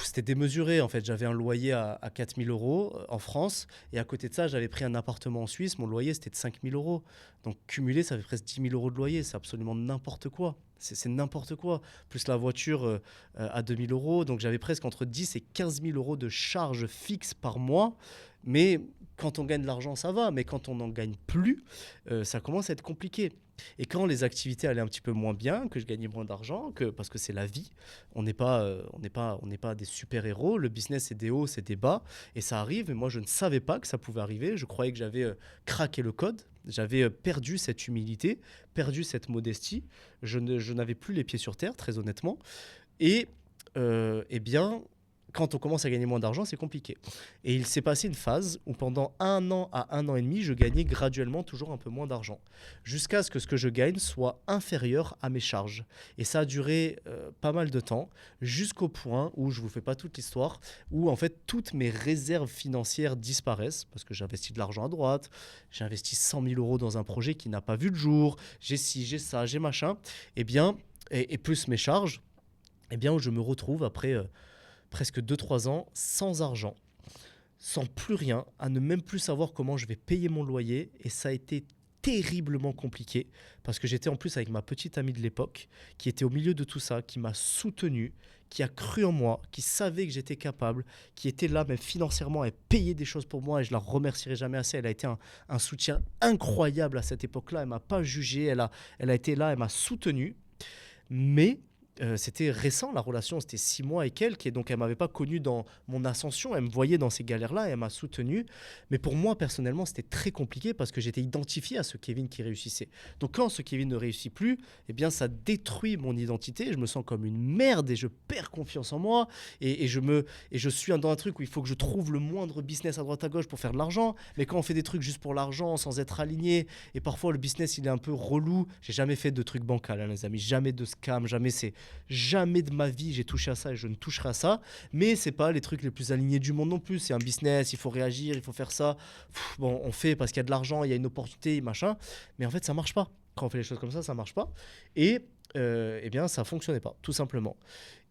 c'était démesuré. En fait, j'avais un loyer à 4 000 euros en France, et à côté de ça, j'avais pris un appartement en Suisse, mon loyer c'était de 5 000 euros. Donc cumulé, ça fait presque 10 000 euros de loyer, c'est absolument n'importe quoi. C'est n'importe quoi. Plus la voiture à 2 000 euros, donc j'avais presque entre 10 et 15 000 euros de charges fixes par mois, mais quand on gagne de l'argent, ça va, mais quand on n'en gagne plus, ça commence à être compliqué. Et quand les activités allaient un petit peu moins bien, que je gagnais moins d'argent, parce que c'est la vie, on n'est pas des super-héros, le business c'est des hauts, c'est des bas, et ça arrive, et moi je ne savais pas que ça pouvait arriver, je croyais que j'avais craqué le code, j'avais perdu cette humilité, perdu cette modestie, je n'avais plus les pieds sur terre, très honnêtement, et eh bien, quand on commence à gagner moins d'argent, c'est compliqué. Et il s'est passé une phase où pendant 1 an à 1 an et demi, je gagnais graduellement toujours un peu moins d'argent, jusqu'à ce que je gagne soit inférieur à mes charges. Et ça a duré pas mal de temps, jusqu'au point où, je ne vous fais pas toute l'histoire, où en fait toutes mes réserves financières disparaissent, parce que j'investis de l'argent à droite, j'ai investi 100 000 euros dans un projet qui n'a pas vu le jour, j'ai ci, j'ai ça, j'ai machin, et bien, et plus mes charges, et bien où je me retrouve après presque 2-3 ans sans argent, sans plus rien, à ne même plus savoir comment je vais payer mon loyer. Et ça a été terriblement compliqué parce que j'étais en plus avec ma petite amie de l'époque qui était au milieu de tout ça, qui m'a soutenu, qui a cru en moi, qui savait que j'étais capable, qui était là même financièrement à payer des choses pour moi et je la remercierai jamais assez. Elle a été un soutien incroyable à cette époque-là. Elle m'a pas jugé, elle a été là, elle m'a soutenu. Mais c'était récent, la relation, c'était 6 mois et quelques, et donc elle ne m'avait pas connu dans mon ascension, elle me voyait dans ces galères-là et elle m'a soutenu. Mais pour moi, personnellement, c'était très compliqué parce que j'étais identifié à ce Kevin qui réussissait. Donc quand ce Kevin ne réussit plus, eh bien ça détruit mon identité, je me sens comme une merde et je perds confiance en moi, et je suis dans un truc où il faut que je trouve le moindre business à droite à gauche pour faire de l'argent, mais quand on fait des trucs juste pour l'argent, sans être aligné, et parfois le business il est un peu relou, j'ai jamais fait de trucs bancals, hein, les amis, jamais de scam, jamais de ma vie j'ai touché à ça et je ne toucherai à ça, mais c'est pas les trucs les plus alignés du monde non plus. C'est un business, il faut réagir, il faut faire ça. Bon, on fait parce qu'il y a de l'argent, il y a une opportunité, machin, mais en fait ça marche pas. Quand on fait les choses comme ça marche pas. Et eh bien ça fonctionnait pas, tout simplement.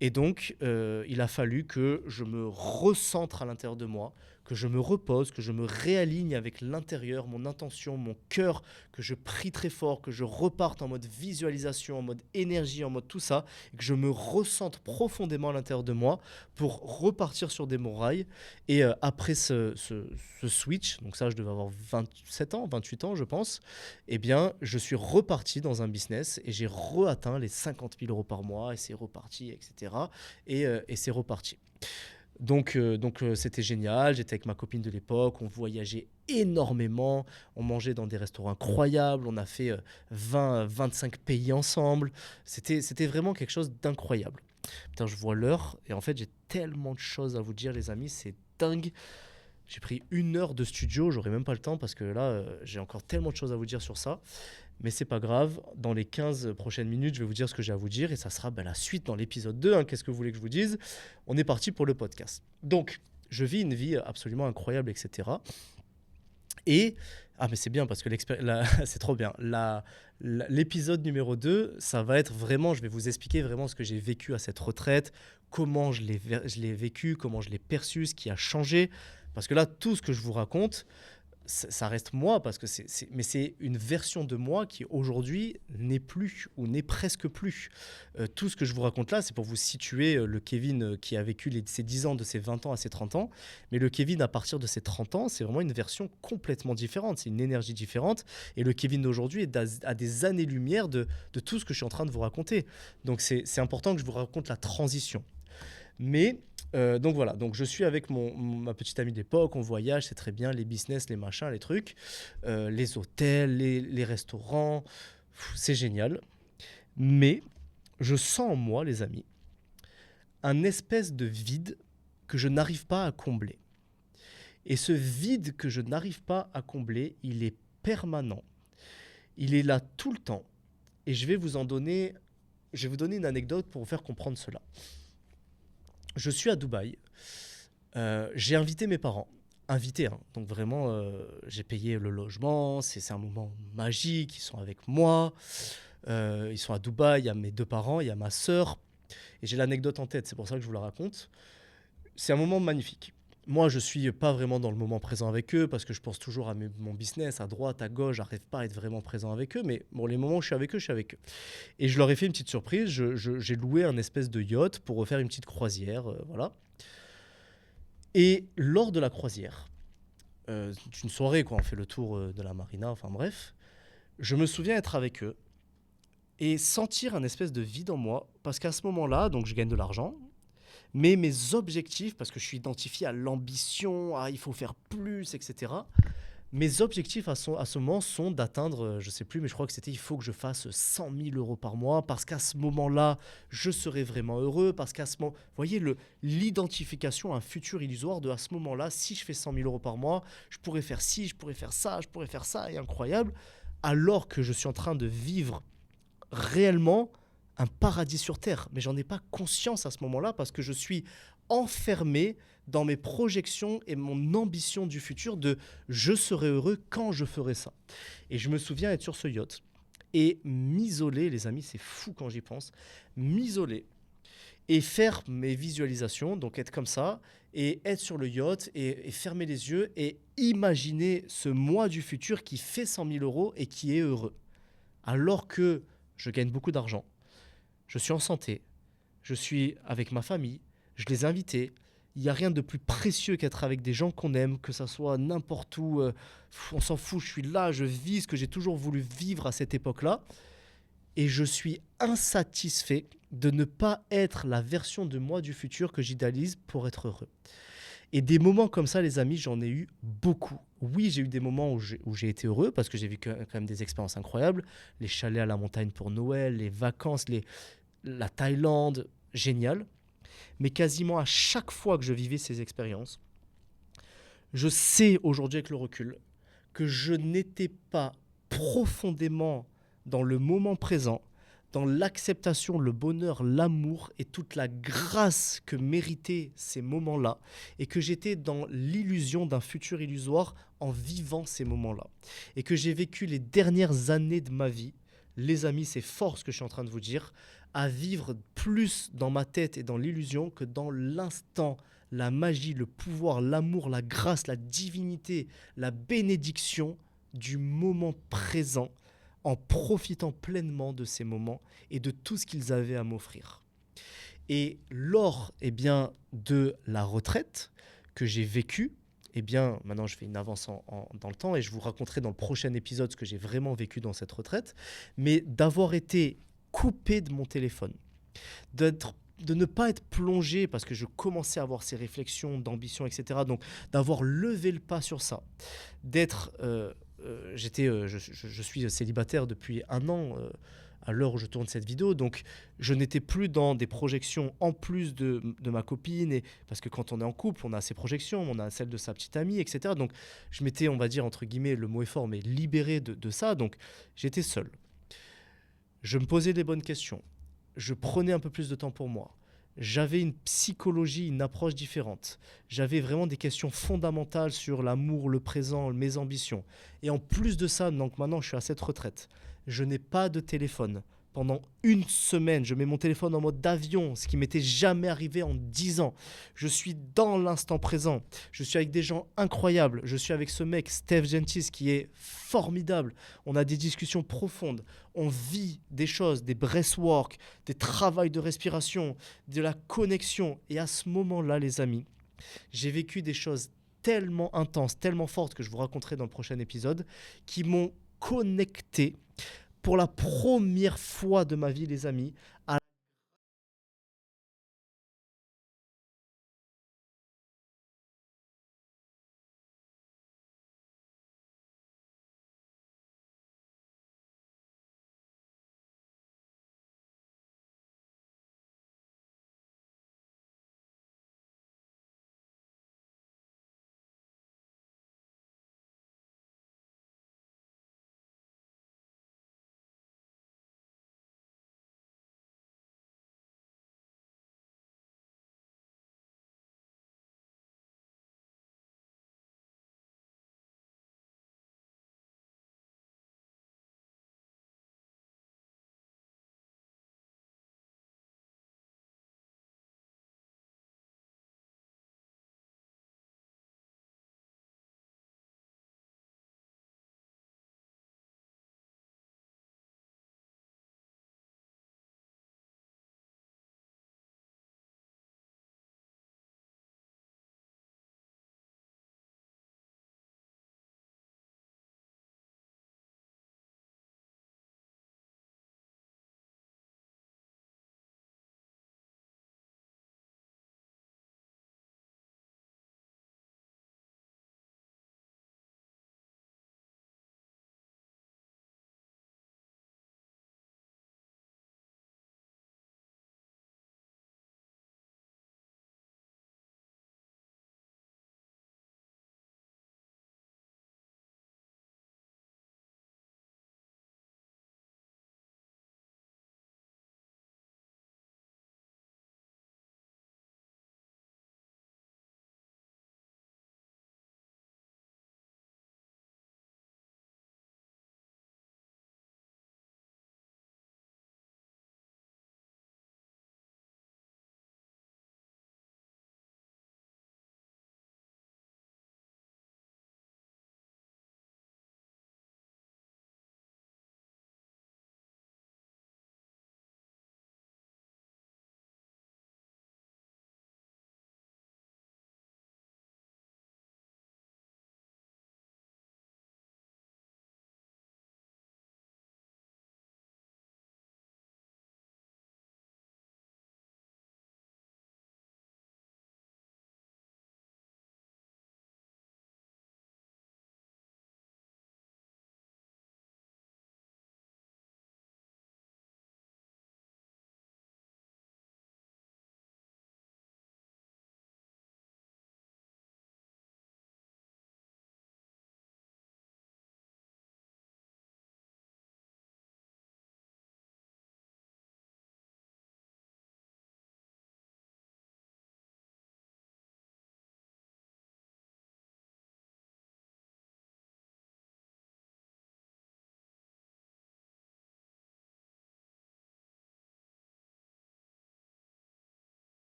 Et donc il a fallu que je me recentre à l'intérieur de moi, que je me repose, que je me réaligne avec l'intérieur, mon intention, mon cœur, que je prie très fort, que je reparte en mode visualisation, en mode énergie, en mode tout ça, et que je me ressente profondément à l'intérieur de moi pour repartir sur des bons rails. Et après ce switch, donc ça je devais avoir 27 ans, 28 ans je pense, eh bien je suis reparti dans un business et j'ai re-atteint les 50 000 euros par mois et c'est reparti, etc. Et c'est reparti. Donc c'était génial, j'étais avec ma copine de l'époque, on voyageait énormément, on mangeait dans des restaurants incroyables, on a fait 20-25 pays ensemble, c'était vraiment quelque chose d'incroyable. Putain, je vois l'heure et en fait j'ai tellement de choses à vous dire les amis, c'est dingue. J'ai pris 1 heure de studio, j'aurai même pas le temps parce que là j'ai encore tellement de choses à vous dire sur ça. Mais c'est pas grave, dans les 15 prochaines minutes, je vais vous dire ce que j'ai à vous dire et ça sera la suite dans l'épisode 2. Hein. Qu'est-ce que vous voulez que je vous dise? On est parti pour le podcast. Donc, je vis une vie absolument incroyable, etc. Et, mais c'est bien parce que c'est trop bien. L'épisode numéro 2, ça va être vraiment, je vais vous expliquer vraiment ce que j'ai vécu à cette retraite, comment je l'ai vécu, comment je l'ai perçu, ce qui a changé. Parce que là, tout ce que je vous raconte, ça reste moi, parce que mais c'est une version de moi qui aujourd'hui n'est plus ou n'est presque plus. Tout ce que je vous raconte là, c'est pour vous situer le Kevin qui a vécu ses 10 ans, de ses 20 ans à ses 30 ans. Mais le Kevin à partir de ses 30 ans, c'est vraiment une version complètement différente. C'est une énergie différente. Et le Kevin d'aujourd'hui est à des années-lumière de tout ce que je suis en train de vous raconter. Donc c'est important que je vous raconte la transition. Mais donc voilà, donc je suis avec ma petite amie d'époque, on voyage, c'est très bien, les business, les machins, les trucs, les hôtels, les restaurants, c'est génial. Mais je sens en moi, les amis, un espèce de vide que je n'arrive pas à combler. Et ce vide que je n'arrive pas à combler, il est permanent. Il est là tout le temps. Et je vais vous donner une anecdote pour vous faire comprendre cela. Je suis à Dubaï, j'ai invité mes parents, donc vraiment j'ai payé le logement, c'est un moment magique, ils sont avec moi, ils sont à Dubaï, il y a mes 2 parents, il y a ma sœur, et j'ai l'anecdote en tête, c'est pour ça que je vous la raconte. C'est un moment magnifique. Moi, je suis pas vraiment dans le moment présent avec eux parce que je pense toujours à mon business, à droite, à gauche, j'arrive pas à être vraiment présent avec eux, mais bon, les moments où je suis avec eux, je suis avec eux. Et je leur ai fait une petite surprise, j'ai loué un espèce de yacht pour refaire une petite croisière, voilà. Et lors de la croisière, c'est une soirée, quoi, on fait le tour de la marina, enfin bref, je me souviens être avec eux et sentir un espèce de vide en moi parce qu'à ce moment-là, donc je gagne de l'argent, mais mes objectifs, parce que je suis identifié à l'ambition, à il faut faire plus, etc. Mes objectifs à ce moment sont d'atteindre, je ne sais plus, mais je crois que c'était il faut que je fasse 100 000 euros par mois, parce qu'à ce moment-là, je serai vraiment heureux, parce qu'à ce moment, vous voyez, l'identification à un futur illusoire de à ce moment-là, si je fais 100 000 euros par mois, je pourrais faire ci, je pourrais faire ça, et incroyable, alors que je suis en train de vivre réellement un paradis sur terre, mais j'en ai pas conscience à ce moment-là parce que je suis enfermé dans mes projections et mon ambition du futur de je serai heureux quand je ferai ça. Et je me souviens être sur ce yacht et m'isoler, les amis, c'est fou quand j'y pense, m'isoler et faire mes visualisations, donc être comme ça, et être sur le yacht et fermer les yeux et imaginer ce moi du futur qui fait 100 000 euros et qui est heureux. Alors que je gagne beaucoup d'argent, je suis en santé, je suis avec ma famille, je les ai invités. Il n'y a rien de plus précieux qu'être avec des gens qu'on aime, que ça soit n'importe où. On s'en fout, je suis là, je vis ce que j'ai toujours voulu vivre à cette époque-là. Et je suis insatisfait de ne pas être la version de moi du futur que j'idéalise pour être heureux. Et des moments comme ça, les amis, j'en ai eu beaucoup. Oui, j'ai eu des moments où j'ai été heureux parce que j'ai vécu quand même des expériences incroyables. Les chalets à la montagne pour Noël, les vacances, la Thaïlande, génial. Mais quasiment à chaque fois que je vivais ces expériences, je sais aujourd'hui avec le recul que je n'étais pas profondément dans le moment présent, dans l'acceptation, le bonheur, l'amour et toute la grâce que méritaient ces moments-là, et que j'étais dans l'illusion d'un futur illusoire en vivant ces moments-là. Et que j'ai vécu les dernières années de ma vie, les amis, c'est fort ce que je suis en train de vous dire, à vivre plus dans ma tête et dans l'illusion que dans l'instant, la magie, le pouvoir, l'amour, la grâce, la divinité, la bénédiction du moment présent en profitant pleinement de ces moments et de tout ce qu'ils avaient à m'offrir. Et lors de la retraite que j'ai vécue, maintenant je fais une avance dans le temps et je vous raconterai dans le prochain épisode ce que j'ai vraiment vécu dans cette retraite, mais d'avoir été coupé de mon téléphone, de ne pas être plongé parce que je commençais à avoir ces réflexions d'ambition, etc. Donc d'avoir levé le pas sur ça, je suis célibataire depuis 1 an à l'heure où je tourne cette vidéo, donc je n'étais plus dans des projections en plus de ma copine, parce que quand on est en couple, on a ses projections, on a celle de sa petite amie, etc. Donc je m'étais, on va dire, entre guillemets, le mot est fort, mais libéré de ça, donc j'étais seul. Je me posais les bonnes questions, je prenais un peu plus de temps pour moi. J'avais une psychologie, une approche différente. J'avais vraiment des questions fondamentales sur l'amour, le présent, mes ambitions. Et en plus de ça, donc maintenant je suis à cette retraite, je n'ai pas de téléphone. Pendant 1 semaine, je mets mon téléphone en mode avion, ce qui m'était jamais arrivé en 10 ans. Je suis dans l'instant présent. Je suis avec des gens incroyables. Je suis avec ce mec, Steph Gentis, qui est formidable. On a des discussions profondes. On vit des choses, des breathwork, des travails de respiration, de la connexion. Et à ce moment-là, les amis, j'ai vécu des choses tellement intenses, tellement fortes que je vous raconterai dans le prochain épisode, qui m'ont connecté pour la première fois de ma vie, les amis, à